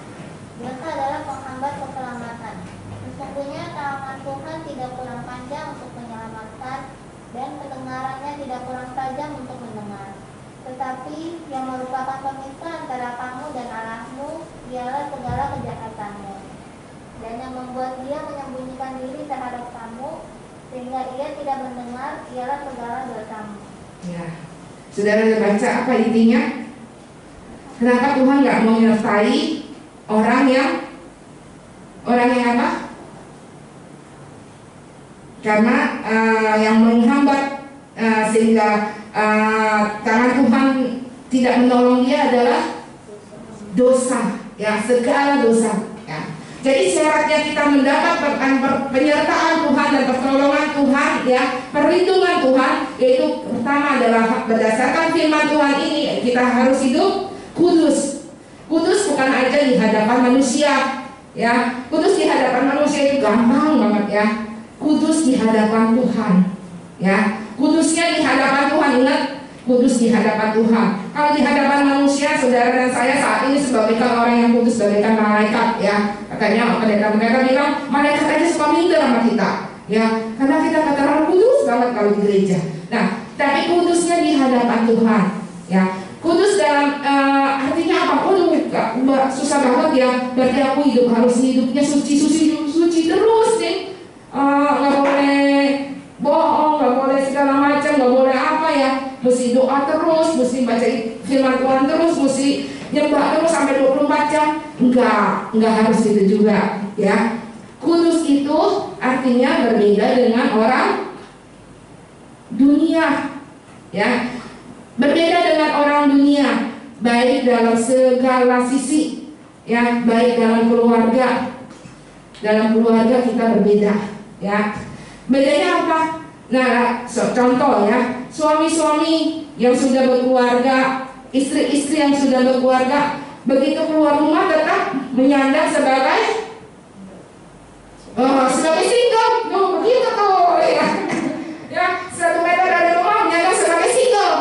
Dosa adalah penghambat keselamatan. Sesungguhnya tangan Tuhan tidak kurang panjang untuk menyelamatkan, dan pendengarannya tidak kurang tajam untuk mendengar. Tetapi yang merupakan pemisah antara kamu dan Allahmu ialah segala kejahatanmu, dan yang membuat dia menyembunyikan diri terhadap kamu sehingga ia tidak mendengar ialah segala dosamu. Ya, saudara baca apa intinya? Kenapa Tuhan nggak mau menyertai orang yang apa? Karena yang menghambat sehingga tangan Tuhan tidak menolong dia adalah dosa, ya, segala dosa. Ya. Jadi syaratnya kita mendapat penyertaan Tuhan dan pertolongan Tuhan, ya, perlindungan Tuhan, yaitu pertama adalah berdasarkan firman Tuhan ini kita harus hidup kudus. Kudus bukan aja di hadapan manusia, ya. Kudus di hadapan manusia itu gampang banget ya. Kudus di hadapan Tuhan, ya. Kudusnya di hadapan Tuhan, ingat, kudus di hadapan Tuhan. Kalau di hadapan manusia, saudara dan saya saat ini sebagaikan orang yang kudus, sebagaikan malaikat, ya. Katanya mereka bilang malaikat aja suka minder sama kita, ya, karena kita nggak terlalu kudus banget kalau di gereja. Nah, tapi kudusnya di hadapan Tuhan, ya. Kudus dalam artinya apa? Susah banget ya. Berarti aku harus hidupnya suci terus nih. Nggak boleh bohong, nggak boleh segala macam, nggak boleh apa ya. Mesti doa terus, mesti baca firman Tuhan terus, mesti nyembah terus sampai 24 jam. Enggak harus gitu juga ya. Kudus itu artinya berbeda dengan orang dunia ya. Berbeda dengan orang dunia, baik dalam segala sisi ya, baik dalam keluarga. Dalam keluarga kita berbeda ya. Bedanya apa? Nah, contoh ya, suami-suami yang sudah berkeluarga, istri-istri yang sudah berkeluarga, begitu keluar rumah tetap menyandang sebagai single. Begitu tuh ya. Ya, 1 meter dari rumah menyandang sebagai single.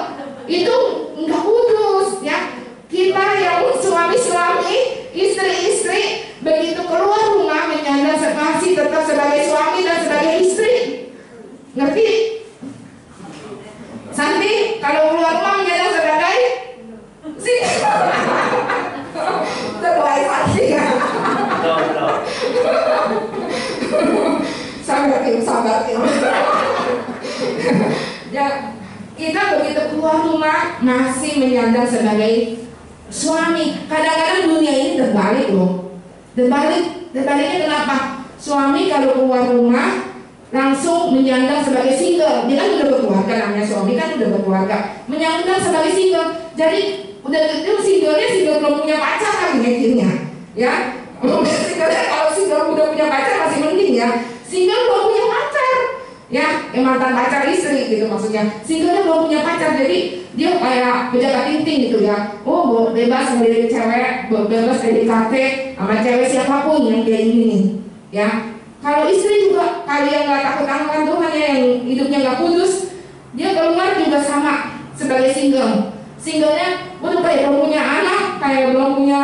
Itu enggak kudus ya. Kita yang suami-suami, istri-istri, begitu keluar rumah menyandang masih tetap sebagai suami dan sebagai istri. Ngerti? Santi, kalau keluar rumah menyandang sebagai terbaik Santi ya. Sabar. Ya, kita begitu keluar rumah masih menyandang sebagai suami. Kadang-kadang dunia ini terbalik loh. Terbaliknya kenapa? Suami kalau keluar rumah langsung menyandang sebagai single. Dia kan udah berkeluarga, namanya suami kan udah berkeluarga, menyandang sebagai single. Jadi udah itu single belum punya pacar kan mikirnya ya. Kalau single udah punya pacar masih mending ya. Single belum punya pacar ya, mantan pacar istri gitu maksudnya. Singlenya belum punya pacar, jadi dia kayak penjaga tinting gitu ya. Oh, bebas milih cewek, bebas PDKT sama cewek siapapun yang dia ingini ya. Kalau istri juga, kalau yang nggak takut akan Tuhan ya, yang hidupnya nggak kudus, dia keluar juga sama sebagai single. Singlenya udah kayak belum punya anak, kayak belum punya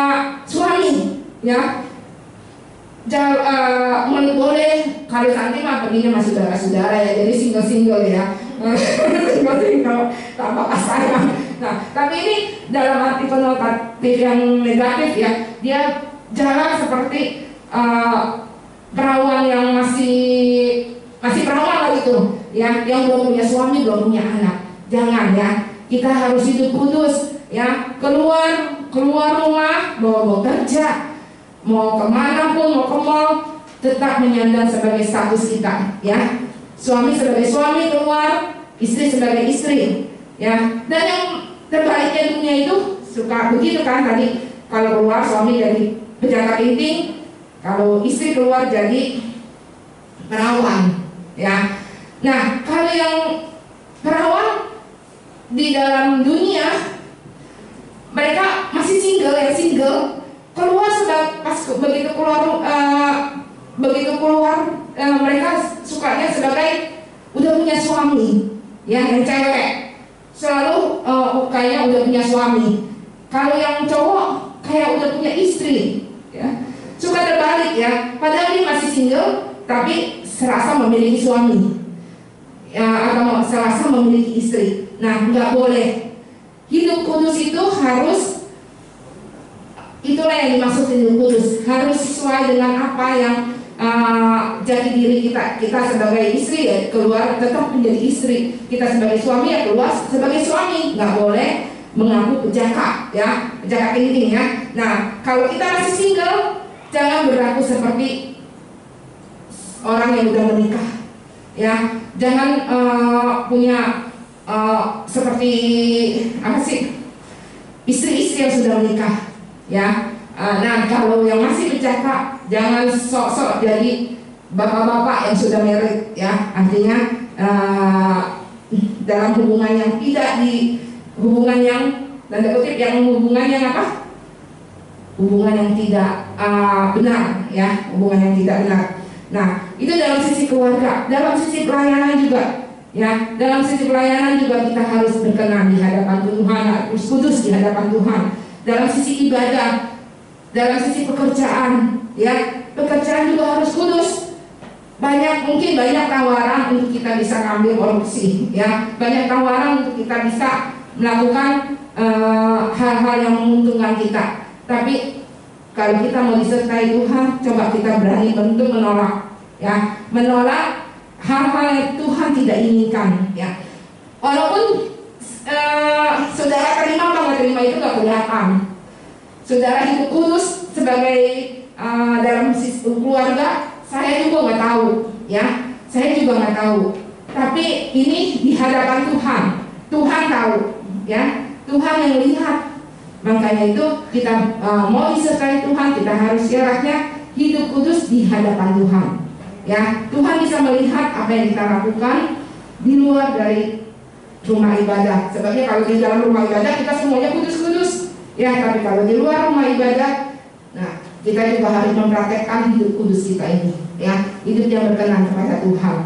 suami ya. Boleh kalau Santi mah perginya masih saudara-saudara ya, jadi single ya. Single tanpa pasangan. Nah, tapi ini dalam arti konotatif yang negatif ya. Dia jalan seperti perawan yang masih perawan lah gitu ya, yang belum punya suami, belum punya anak. Jangan ya, kita harus hidup kudus ya. Keluar rumah, mau kerja, mau kemana pun, mau ke mall, tetap menyandang sebagai status kita ya. Suami sebagai suami keluar, istri sebagai istri ya. Dan yang terbaliknya dunia itu suka begitu kan, tadi kalau keluar suami jadi penjaga tinting, kalau istri keluar jadi perawan ya. Nah, kalau yang perawan di dalam dunia, mereka masih single, keluar pas begitu keluar mereka sukanya sebagai udah punya suami ya. Yang cewek selalu kayaknya udah punya suami. Kalau yang cowok kayak udah punya istri ya. Suka terbalik ya, padahal dia masih single tapi serasa memiliki suami ya, atau serasa memiliki istri. Nah, nggak boleh. Hidup kudus itu harus, itulah yang dimaksud hidup kudus, harus sesuai dengan apa yang jadi diri kita sebagai istri ya, keluar tetap menjadi istri, kita sebagai suami ya keluar sebagai suami. Nggak boleh mengaku penjaga ya, penjaga tinting ya. Nah, kalau kita masih single, jangan berlaku seperti orang yang udah menikah ya. Jangan punya seperti apa sih, istri-istri yang sudah menikah ya. Nah, kalau yang masih bercakap, jangan sok-sok jadi bapak-bapak yang sudah married ya. Artinya dalam hubungan yang tidak hubungan yang tanda kutip yang hubungan yang apa? Hubungan yang tidak benar ya, hubungan yang tidak benar. Nah, itu dalam sisi keluarga, dalam sisi pelayanan juga ya. Dalam sisi pelayanan juga kita harus berkenan di hadapan Tuhan, harus kudus di hadapan Tuhan. Dalam sisi ibadah, dalam sisi pekerjaan ya, pekerjaan juga harus kudus. Mungkin banyak tawaran untuk kita bisa ngambil korupsi ya, banyak tawaran untuk kita bisa melakukan hal-hal yang menguntungkan kita. Tapi kalau kita mau disertai Tuhan, coba kita berani untuk menolak, ya, menolak hal-hal yang Tuhan tidak inginkan, ya. Walaupun saudara terima apa nggak terima itu nggak kelihatan. Saudara hidup kudus sebagai dalam keluarga, saya juga nggak tahu, ya. Saya juga nggak tahu. Tapi ini di hadapan Tuhan, Tuhan tahu, ya. Tuhan yang lihat. Makanya itu kita mau disertai Tuhan, kita harus syaratnya hidup kudus di hadapan Tuhan. Ya, Tuhan bisa melihat apa yang kita lakukan di luar dari rumah ibadah. Sebabnya kalau di dalam rumah ibadah kita semuanya kudus-kudus. Ya, tapi kalau di luar rumah ibadah, nah kita juga harus mempraktekkan hidup kudus kita ini. Ya, hidup yang berkenan kepada Tuhan.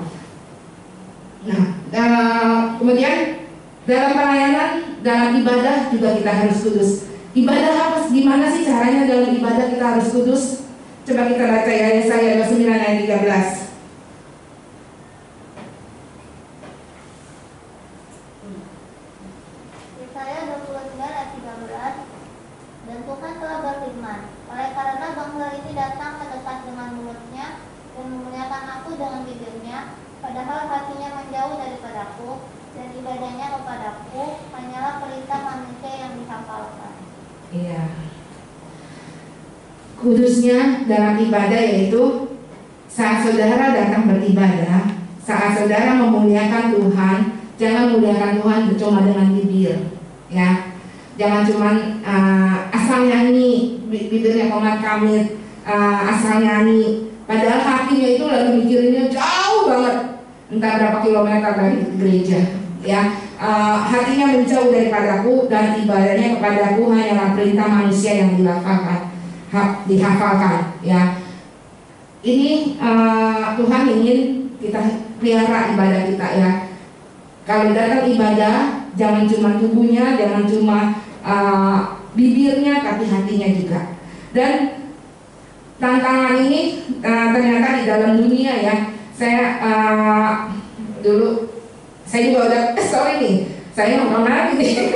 Nah, kemudian dalam pelayanan, dalam ibadah juga kita harus kudus. Ibadah apa? Gimana sih caranya dalam ibadah kita harus kudus? Coba kita baca ya, Yesaya 29 ayat 13. Yesaya 29 ayat 13. Dan Tuhan telah berfirman, oleh karena bangsa ini datang mendekat dengan mulutnya dan memuliakan aku dengan bibirnya, padahal hatinya menjauh daripadaku, dan ibadahnya kepadaku hanyalah perintah manusia yang dihafalkan. Iya. Kudusnya dalam ibadah yaitu saat saudara datang beribadah, saat saudara memuliakan Tuhan, jangan muliakan Tuhan cuma dengan bibir, ya. Jangan cuma asal nyanyi, bibirnya komat kamit, asal nyanyi, padahal hatinya itu lagi mikirinnya jauh banget, entah berapa kilometer dari gereja, ya. Hatinya menjauh daripadaku dan ibadahnya kepadaku hanyalah perintah manusia yang dihafalkan, ya. Ini Tuhan ingin kita pelihara ibadah kita, ya. Kalau datang ibadah, jangan cuma tubuhnya, jangan cuma bibirnya, tapi hatinya juga. Dan tantangan ini ternyata di dalam dunia, ya. Saya dulu saya juga udah sorry nih, saya nonton lagi nih.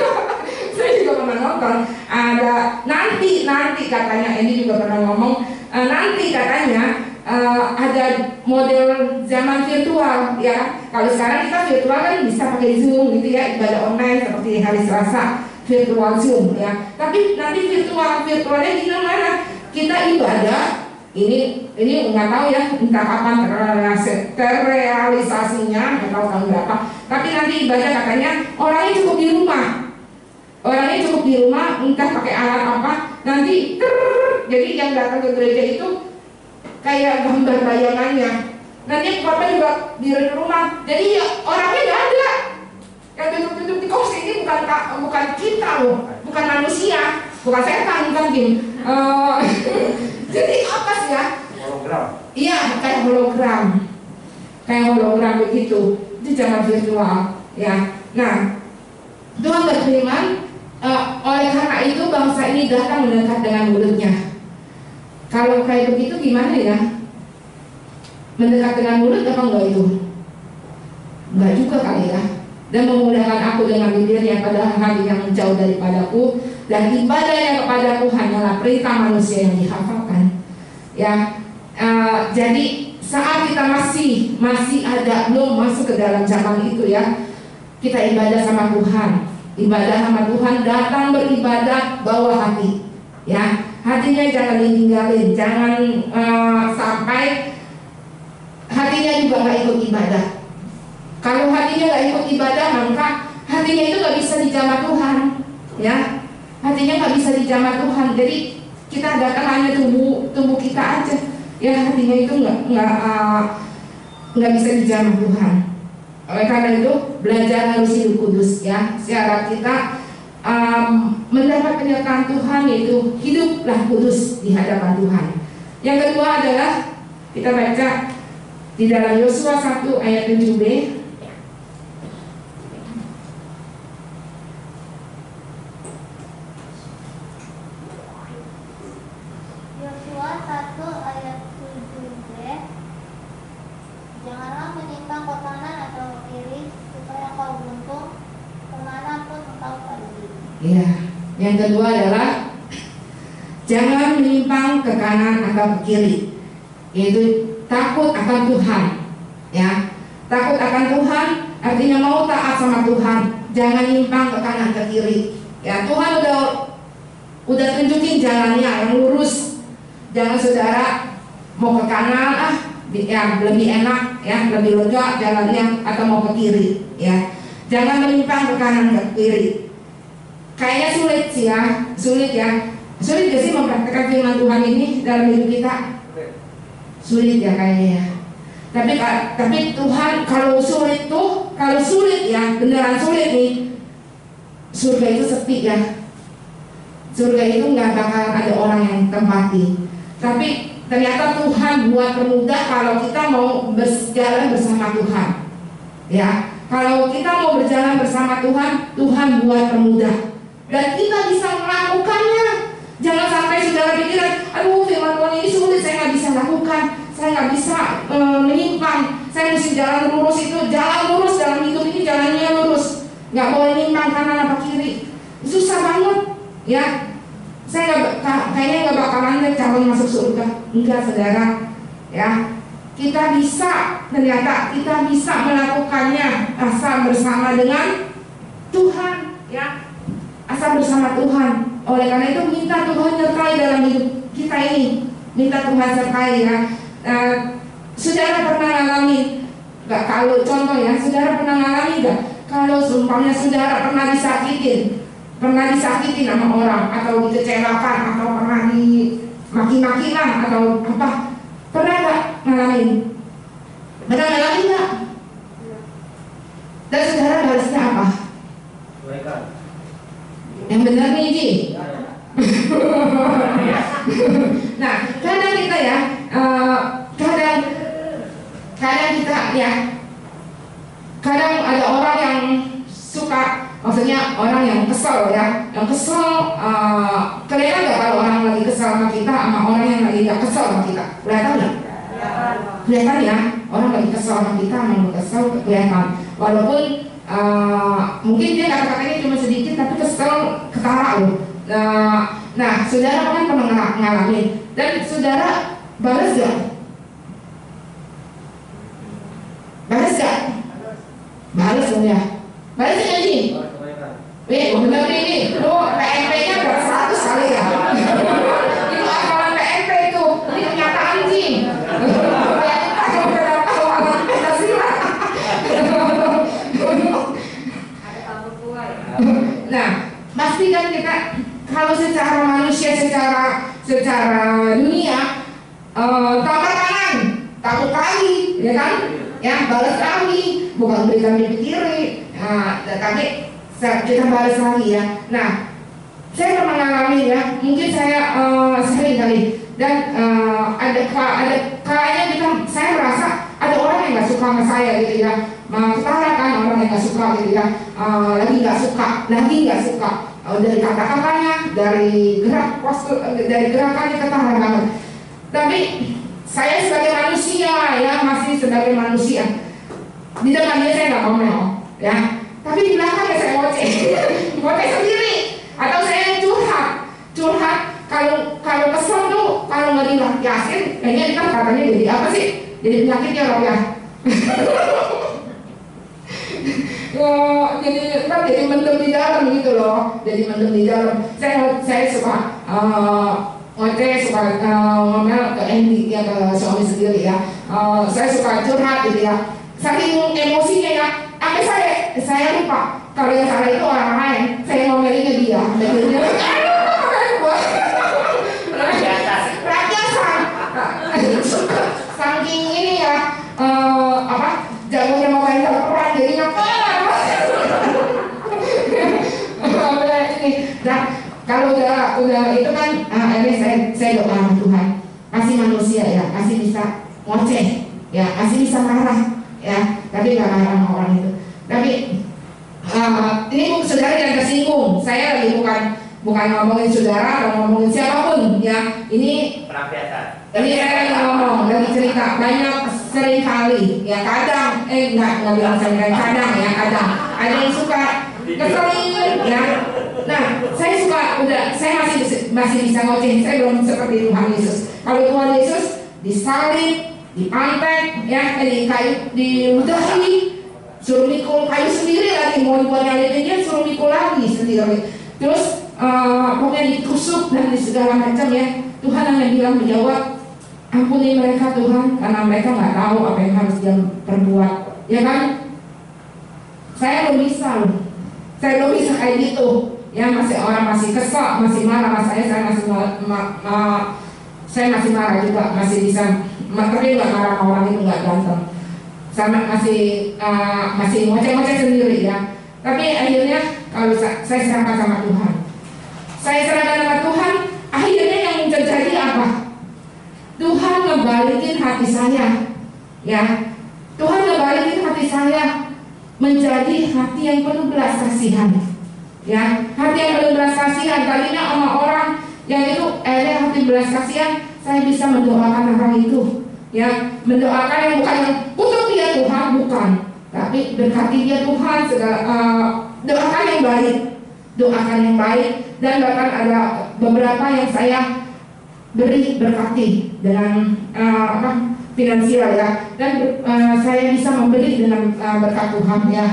Saya juga pernah nonton. Ada nanti katanya, ini juga pernah ngomong, nanti katanya ada model zaman virtual, ya. Kalau sekarang kita virtual kan bisa pakai Zoom gitu, ya, ibadah online seperti hari Selasa virtual Zoom, ya. Tapi nanti virtualnya gimana? Kita ibadah ini nggak tahu ya, entah kapan terrealisasinya, nggak tahu tahun berapa. Tapi nanti ibadah katanya orangnya cukup di rumah, entah pakai alat apa, nanti jadi yang datang ke gereja itu kayak gambar bayangannya. Nanti bapak juga di rumah, jadi ya orangnya nggak ada. Yang duduk-duduk di kursi ini bukan kita loh, bukan manusia, bukan setan, bukan jin. Jadi apa sih ya? Hologram. Iya, kayak hologram begitu. Itu jangan virtual, ya. Nah, Tuhan berfirman, oleh karena itu bangsa ini datang mendekat dengan mulutnya. Kalau kayak begitu gimana ya? Mendekat dengan mulut apa enggak itu? Enggak juga kali ya. Dan memuliakan aku dengan bibirnya, padahal hatinya menjauh daripadaku, dan ibadahnya kepadaku hanyalah perintah manusia yang dihafalkan. Ya, jadi saat kita masih ada, belum masuk ke dalam zaman itu, ya, kita ibadah sama Tuhan. Ibadah sama Tuhan, datang beribadah bawa hati, ya. Hatinya jangan ditinggalin, jangan sampai hatinya juga nggak ikut ibadah. Kalau hatinya nggak ikut ibadah, maka hatinya itu nggak bisa dijamah Tuhan, ya. Hatinya nggak bisa dijamah Tuhan. Jadi kita datang hanya tubuh kita aja, ya. Hatinya itu nggak bisa dijamah Tuhan. Oleh karena itu belajar harus hidup kudus, ya. Syarat kita mendapat penyertaan Tuhan yaitu hiduplah kudus di hadapan Tuhan. Yang kedua adalah kita baca di dalam Yosua 1 ayat 7b. Yosua 1 ayat 7b. Janganlah menyimpang ke kanan atau kiri, supaya kau beruntung kemanapun engkau pergi. Ya, yang kedua adalah jangan menyimpang ke kanan atau ke kiri, yaitu takut akan Tuhan. Ya, takut akan Tuhan artinya mau taat sama Tuhan. Jangan nyimpang ke kanan ke kiri. Ya, Tuhan udah tunjukin jalannya yang lurus. Jangan saudara mau ke kanan ya lebih enak ya, lebih lega jalannya, atau mau ke kiri ya. Jangan menyimpang ke kanan ke kiri. Kayaknya sulit sih ya, sulit gak sih mempraktekkan firman Tuhan ini dalam hidup kita? Sulit ya kayaknya ya. Tapi Tuhan kalau sulit ya, beneran sulit nih, surga itu sepi ya. Surga itu nggak bakal ada orang yang tempati. Tapi ternyata Tuhan buat permudah kalau kita mau berjalan bersama Tuhan. Ya, kalau kita mau berjalan bersama Tuhan, Tuhan buat permudah. Dan kita bisa melakukannya. Jangan sampai saudara pikiran, aduh firman Tuhan ini sulit, saya nggak bisa lakukan, saya nggak bisa menyimpang, saya mesti jalan lurus. Itu jalan lurus dalam hidup ini, jalannya lurus, nggak boleh nyimpang kanan apa kiri. Susah banget ya. Saya kayaknya nggak bakalan deh calon masuk surga. Enggak saudara ya, kita bisa, ternyata kita bisa melakukannya asal bersama dengan Tuhan ya, asal bersama Tuhan. Oleh karena itu minta Tuhan nyertai dalam hidup kita ini, minta Tuhan sertai ya. Saudara pernah ngalamin nggak, kalau contoh ya, saudara pernah ngalamin nggak kalau seumpamanya saudara pernah disakitin sama orang, atau dikecewakan, atau pernah dimaki-maki lah, atau apa, pernah nggak ngalamin? Pernah ngalamin nggak? Dan saudara balasnya apa? Yang benar nih Ji. Nah, kadang kita ya, kadang kita ya, kadang ada orang yang suka, maksudnya orang yang kesel ya, kelihatan nggak kalau orang lagi kesel sama kita sama orang yang lagi nggak kesel sama kita? Kelihatan nggak? Kelihatan ya, orang lagi kesel sama kita sama nggak kesel kelihatan. Walaupun mungkin dia kata-katanya cuma sedikit tapi kesel ketara loh. Nah, saudara kan pernah ngalamin, dan saudara balas gak? Balas dong ya. Balas gak nih? Bener ini, lu PMP-nya berapa 100 kali ya? Itu akalan PMP itu, ini kenyataan sih. Nah, pastikan kita kalau secara manusia, secara dunia, tampar kanan, takut kali, ya kan? Ya, balas kali, bukan berikan di kiri. Tapi kita balas lagi ya. Nah, saya pernah mengalami ya, mungkin saya sering kali, dan ada kalanya saya merasa ada orang yang nggak suka sama saya gitu ya, ketarakan orang yang nggak suka gitu ya, lagi nggak suka dari kata-katanya, dari gerakannya ketarakan. Tapi saya sebagai manusia ya, masih sebagai manusia, di depan dia saya nggak ngomel ya, tapi di belakang ya saya ngoceh sendiri, atau saya curhat. Kalau kesel tuh, kalau nggak dilakiasin, kayaknya kita katanya jadi apa sih? Jadi penyakitnya loh ya. Jadi mendem di dalam gitu loh. Jadi mendem di dalam. Saya suka suka ngomel ke Andy ya, ke suami sendiri ya. Saya suka curhat gitu ya. Saking emosinya ya, sampai saya lupa kalau yang salah itu orang lain. Saya ngomelinnya dia. Saking ini ya, jagonya mau main perang jadinya ini. Nah, kalau udah itu kan, akhirnya saya doa sama Tuhan, kasih manusia ya, kasih bisa ngoceh ya, kasih bisa marah ya, tapi nggak marah sama orang itu. Tapi ini saudara jangan tersinggung, saya lagi bukan ngomongin saudara atau ngomongin siapapun ya. Ini saya lagi ngomong, lagi cerita banyak, sering kali ya, kadang nggak bilang sering kali, kadang ya, kadang ada yang suka ngeselin ya, Nah, saya masih bisa ngoceh. Saya belum seperti Tuhan Yesus. Kalau Tuhan Yesus disalib, dipantek, ya, diludahi, suruh mikul kayu sendiri lagi, mau nyalibin dia suruh mikul lagi sendiri. Terus pokoknya ditusuk dan di segala macam ya. Tuhan hanya bilang menjawab, ampuni mereka Tuhan, karena mereka nggak tahu apa yang harus dia perbuat, ya kan? Saya belum bisa loh. Saya belum bisa kayak gitu. Ya, orang masih kesal, masih marah sama saya masih saya masih marah juga, masih bisa, tapi nggak marah sama orang itu, nggak berantem. Sama masih ngoceh-ngoceh sendiri ya. Tapi akhirnya kalau saya serahkan sama Tuhan, saya serahkan sama Tuhan, akhirnya yang terjadi apa? Tuhan ngebalikin hati saya, ya. Tuhan ngebalikin hati saya menjadi hati yang penuh belas kasihan, ya. Hati yang penuh belas kasihan. Tadinya sama orang yang itu hati belas kasihan, saya bisa mendoakan orang itu, ya. Mendoakan yang bukan untuk dia Tuhan, bukan, tapi berkati dia Tuhan, doakan yang baik, doakan yang baik. Dan bahkan ada beberapa yang saya berkati dengan finansial ya, dan saya bisa memberi dengan berkat Tuhan ya.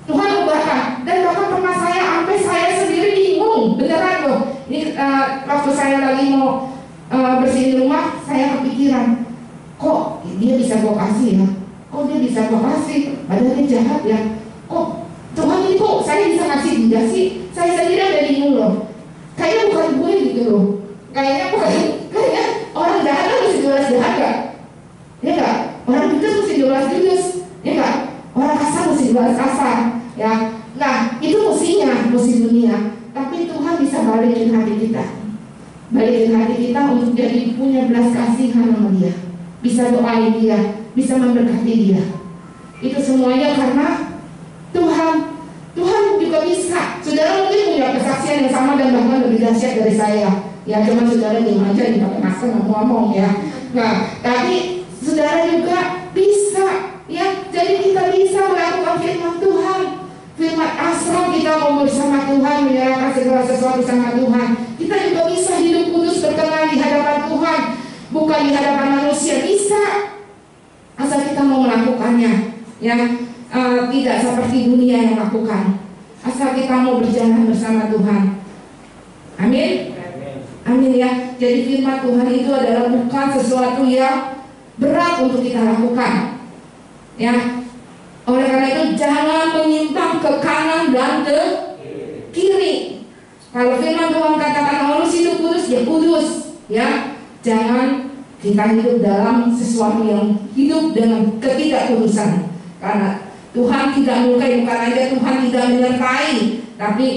Tuhan ubahkan, dan bahkan pernah sampai saya sendiri bingung, beneran loh. Ini waktu saya lagi mau bersihin rumah, saya kepikiran, kok dia bisa gua kasih ya? Kok dia bisa gua kasih? Padahal dia jahat ya. Kok Tuhan ini kok saya bisa kasih dia sih? Saya sendiri ada bingung loh. Kayaknya bukan gue gitu loh. Kayaknya orang jahat kan mesti jelas jahat gak? Ya gak? Orang judes mesti jelas judes, ya gak? Orang kasar mesti jelas kasar, ya. Nah, itu musti dunia. Tapi Tuhan bisa balikin hati kita, balikin hati kita untuk jadi punya belas kasihan sama dia, bisa doain dia, bisa memberkati dia. Itu semuanya karena Tuhan juga bisa. Saudara mungkin punya kesaksian yang sama dan bahkan lebih dahsyat dari saya. Ya, cuma saudara diam aja, dipakai masker, nggak mau ngomong ya. Nah, tapi saudara juga bisa, ya. Jadi kita bisa melakukan firman Tuhan, firman asal kita mau bersama Tuhan, menyerahkan segala sesuatu sama Tuhan. Kita juga bisa hidup kudus berkenan di hadapan Tuhan, bukan di hadapan manusia. Bisa, asal kita mau melakukannya, ya. Tidak seperti dunia yang lakukan. Asal kita mau berjalan bersama Tuhan. Amin. Amin ya. Jadi firman Tuhan itu adalah bukan sesuatu yang berat untuk kita lakukan, ya. Oleh karena itu jangan menyimpang ke kanan dan ke kiri. Kalau firman Tuhan katakan harus hidup kudus, ya kudus, ya. Jangan kita hidup dalam sesuatu yang hidup dengan ketidakkudusan. Karena Tuhan tidak menyukai, bukan aja Tuhan tidak menyertai, tapi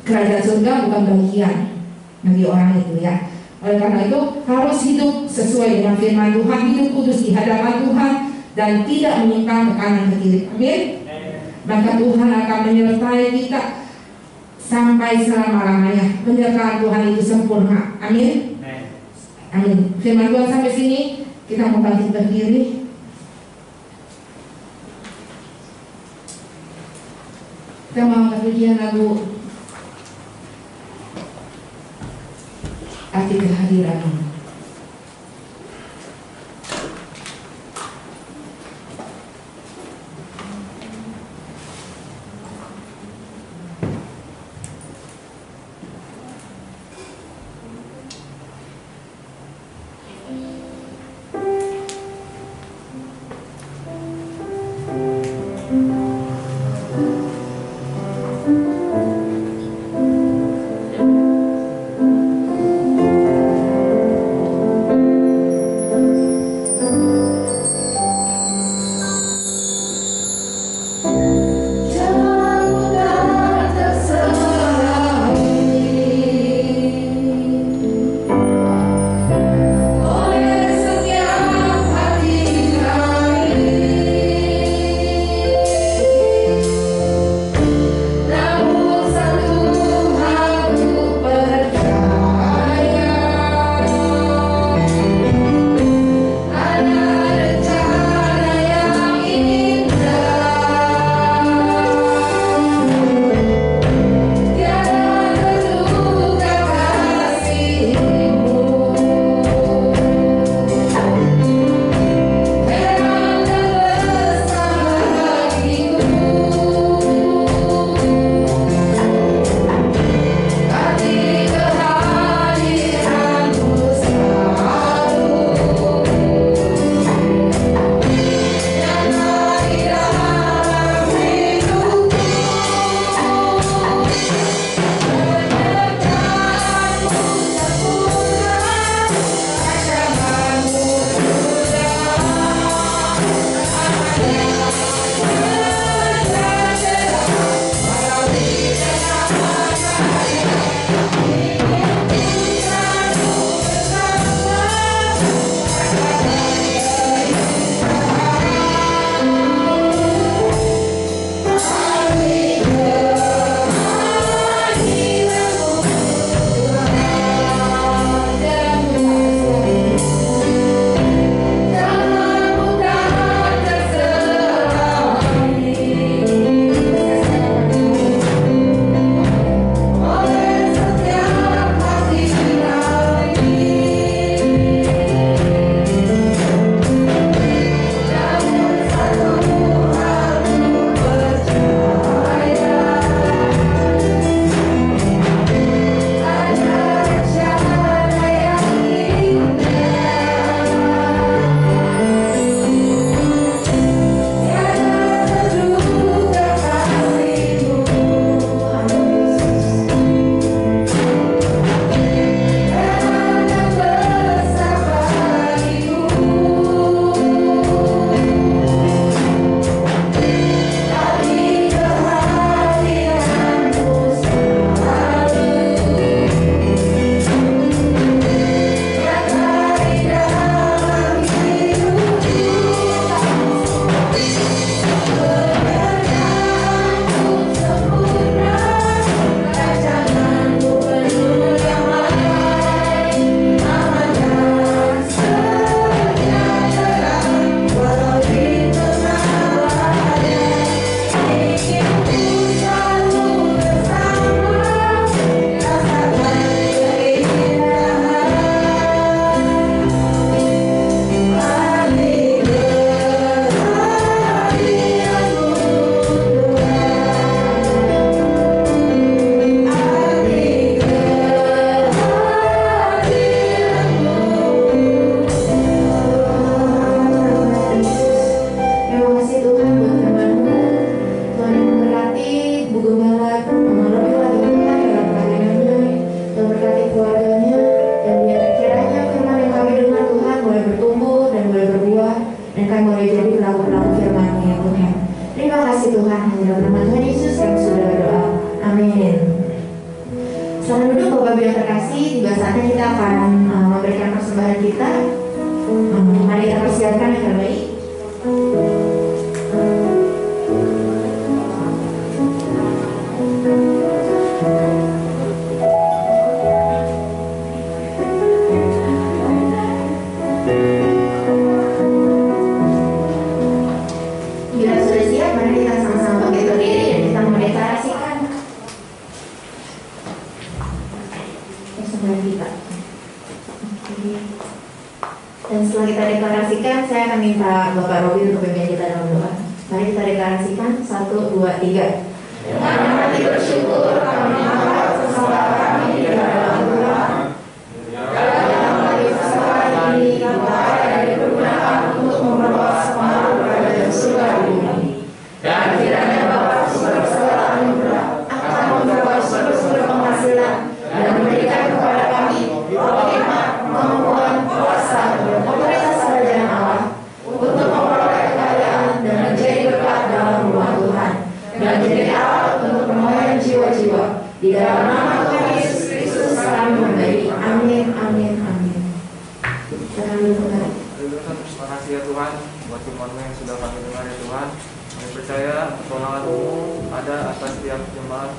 kerajaan surga bukan bagian bagi orang itu, ya. Oleh karena itu harus hidup sesuai dengan firman Tuhan, hidup kudus di hadapan Tuhan dan tidak menyimpang ke kanan ke kiri. Amin. Maka Tuhan akan menyertai kita sampai selama-lamanya. Penyertaan Tuhan itu sempurna. Amin. Amin. Firman Tuhan sampai sini, kita mau bangkit berdiri. Kita mau nyanyian lagu Arti Kehadiran-Mu. Ibu yang terkasih, tiba saatnya kita akan memberikan persembahan kita. Mari kita persiapkan yang terbaik. Bila sudah siap, mari kita sama-sama bangkit berdiri dan kita mendeklarasikan persembahan kita. Oke. Dan setelah kita deklarasikan, saya akan minta Bapak Robi untuk memimpin kita dalam doa. Mari kita deklarasikan 1, 2, 3. Dengan hati bersyukur kami angkat sesalah kami di hadapan Tuhan. Dalam hari kesempatan ini kita dipergunakan untuk memperluas pengaruh kerajaan surga di bumi. Dan kiranya Bapak sumber segala anugerah akan membawa sumber-sumber penghasilan dan memberikan kepada kami hikmat, kemampuan, kuasa, dan otoritas kerajaan Allah untuk memperoleh kekayaan dan menjadi berkat dalam rumah Tuhan dan menjadi alat untuk penuaian jiwa-jiwa. Di dalam nama Tuhan Yesus Kristus kami memberi. Amin, amin, amin. Terima kasih. Terima kasih ya Tuhan buat firman-Mu yang sudah kami dengar ya Tuhan. Kami percaya pertolongan-Mu ada atas setiap jemaat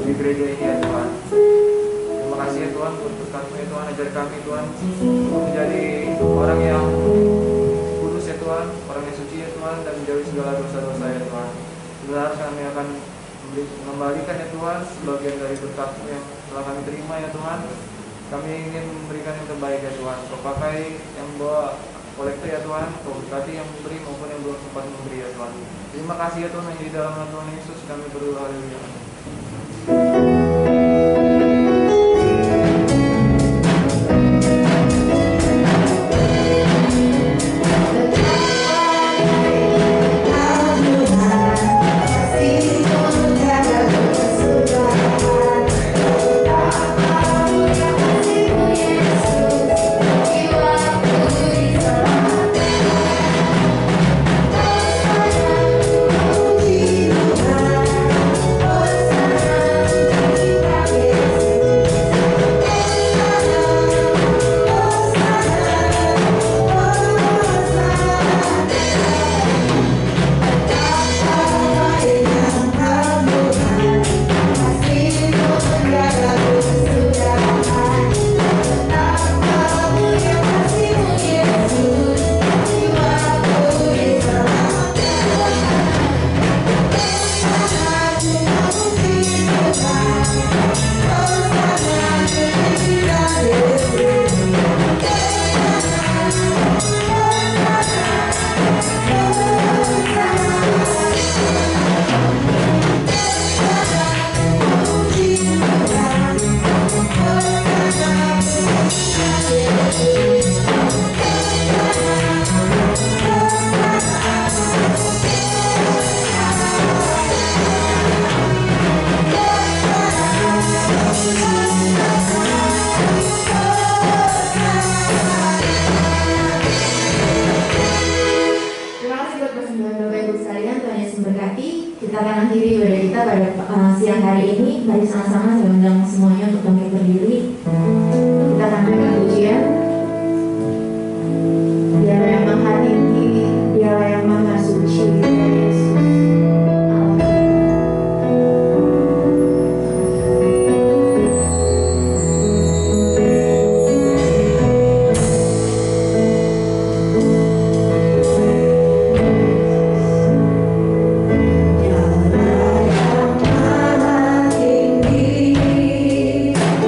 di gereja ini ya Tuhan. Terima kasih ya Tuhan untuk berkat-Mu ya Tuhan. Ajar kami Tuhan untuk menjadi orang yang kudus ya Tuhan, orang yang suci ya Tuhan, dan menjauhi segala dosa-dosa ya Tuhan. Sebenarnya kami akan mengembalikan ya Tuhan sebagian dari berkat-Mu yang telah kami terima ya Tuhan. Kami ingin memberikan yang terbaik ya Tuhan. Kau pakai yang bawa kolektor ya Tuhan, Kau berkati yang memberi maupun yang belum sempat memberi ya Tuhan. Terima kasih ya Tuhan, hanya di dalam nama Tuhan Yesus kami berdoa. Haleluya. Kita akan akhiri ibadah kita pada siang hari ini. Mari sama-sama saya undang semuanya untuk bangkit berdiri. Kita akan berikan pujian. Dialah yang maha tinggi, Dialah yang maha suci, Yesus. Tinggi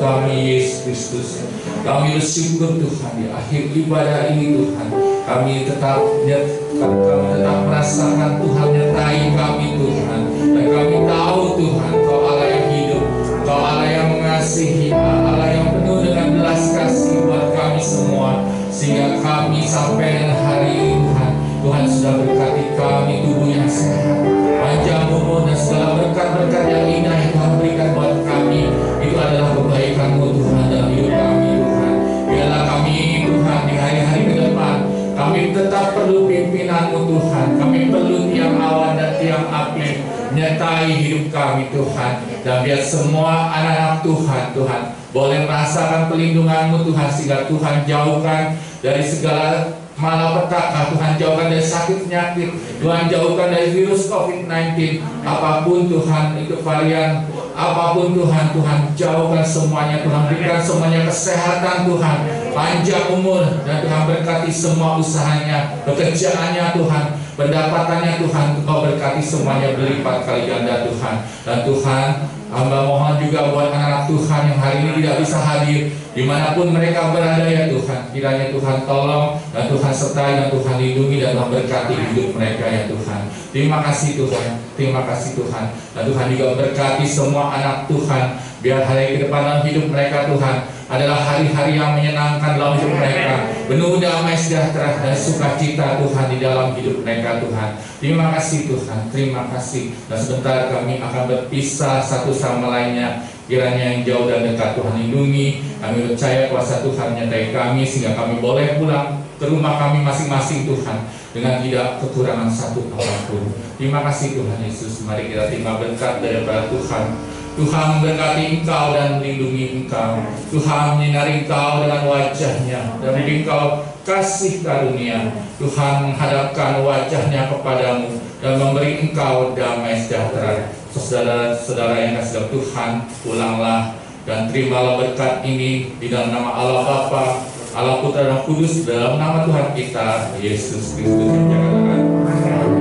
kami Yesus Kristus. Kami bersyukur Tuhan di akhir ibadah ini Tuhan. Kami tetap merasakan Tuhan menyertai kami Tuhan. Dan kami tahu Tuhan Kau Allah yang hidup, Kau Allah yang mengasihi, Allah yang penuh dengan belas kasih buat kami semua. Sehingga kami sampai dengan hari ini Tuhan, Tuhan sudah berkati kami tubuh yang sehat, panjang umur, dan segala berkat-berkat yang indah yang Tuhan berikan buat kami. Itu adalah kebaikan-Mu Tuhan dalam hidup kami Tuhan. Biarlah kami Tuhan di hari-hari ke depan, kami tetap perlu pimpinan-Mu Tuhan. Kami perlu tiang awan dan tiang api menyertai hidup kami Tuhan. Dan biar semua anak-anak Tuhan boleh merasakan pelindungan-Mu Tuhan, sehingga Tuhan jauhkan dari segala malapetaka, Tuhan jauhkan dari sakit penyakit, Tuhan jauhkan dari virus COVID-19, apapun Tuhan itu varian, apapun Tuhan jauhkan semuanya, Tuhan berikan semuanya kesehatan Tuhan, panjang umur, dan Tuhan berkati semua usahanya, pekerjaannya Tuhan, pendapatannya Tuhan, Kau berkati semuanya berlipat kali ganda Tuhan. Dan Tuhan, hamba mohon juga buat anak-anak Tuhan yang hari ini tidak bisa hadir, dimanapun mereka berada ya Tuhan, kiranya Tuhan tolong dan Tuhan sertai dan Tuhan lindungi dan Tuhan berkati hidup mereka ya Tuhan. Terima kasih Tuhan, terima kasih Tuhan. Dan Tuhan juga berkati semua anak Tuhan, biar hari ke depan dalam hidup mereka Tuhan adalah hari-hari yang menyenangkan dalam hidup mereka, penuh damai sejahtera dan sukacita Tuhan di dalam hidup mereka Tuhan. Terima kasih Tuhan, terima kasih. Dan sebentar kami akan berpisah satu sama lainnya. Kiranya yang jauh dan dekat Tuhan lindungi. Kami percaya kuasa Tuhan menyertai kami sehingga kami boleh pulang ke rumah kami masing-masing Tuhan dengan tidak kekurangan satu apapun. Terima kasih Tuhan Yesus. Mari kita terima berkat daripada Tuhan. Tuhan memberkati engkau dan melindungi engkau. Tuhan menyinari engkau dengan wajahnya dan memberi engkau kasih karunia. Tuhan menghadapkan wajahnya kepadamu dan memberi engkau damai sejahtera. Saudara-saudara yang kasih dalam Tuhan, pulanglah dan terimalah berkat ini di dalam nama Allah Bapa, Allah Putra dan Kudus, dalam nama Tuhan kita Yesus Kristus yang jaga.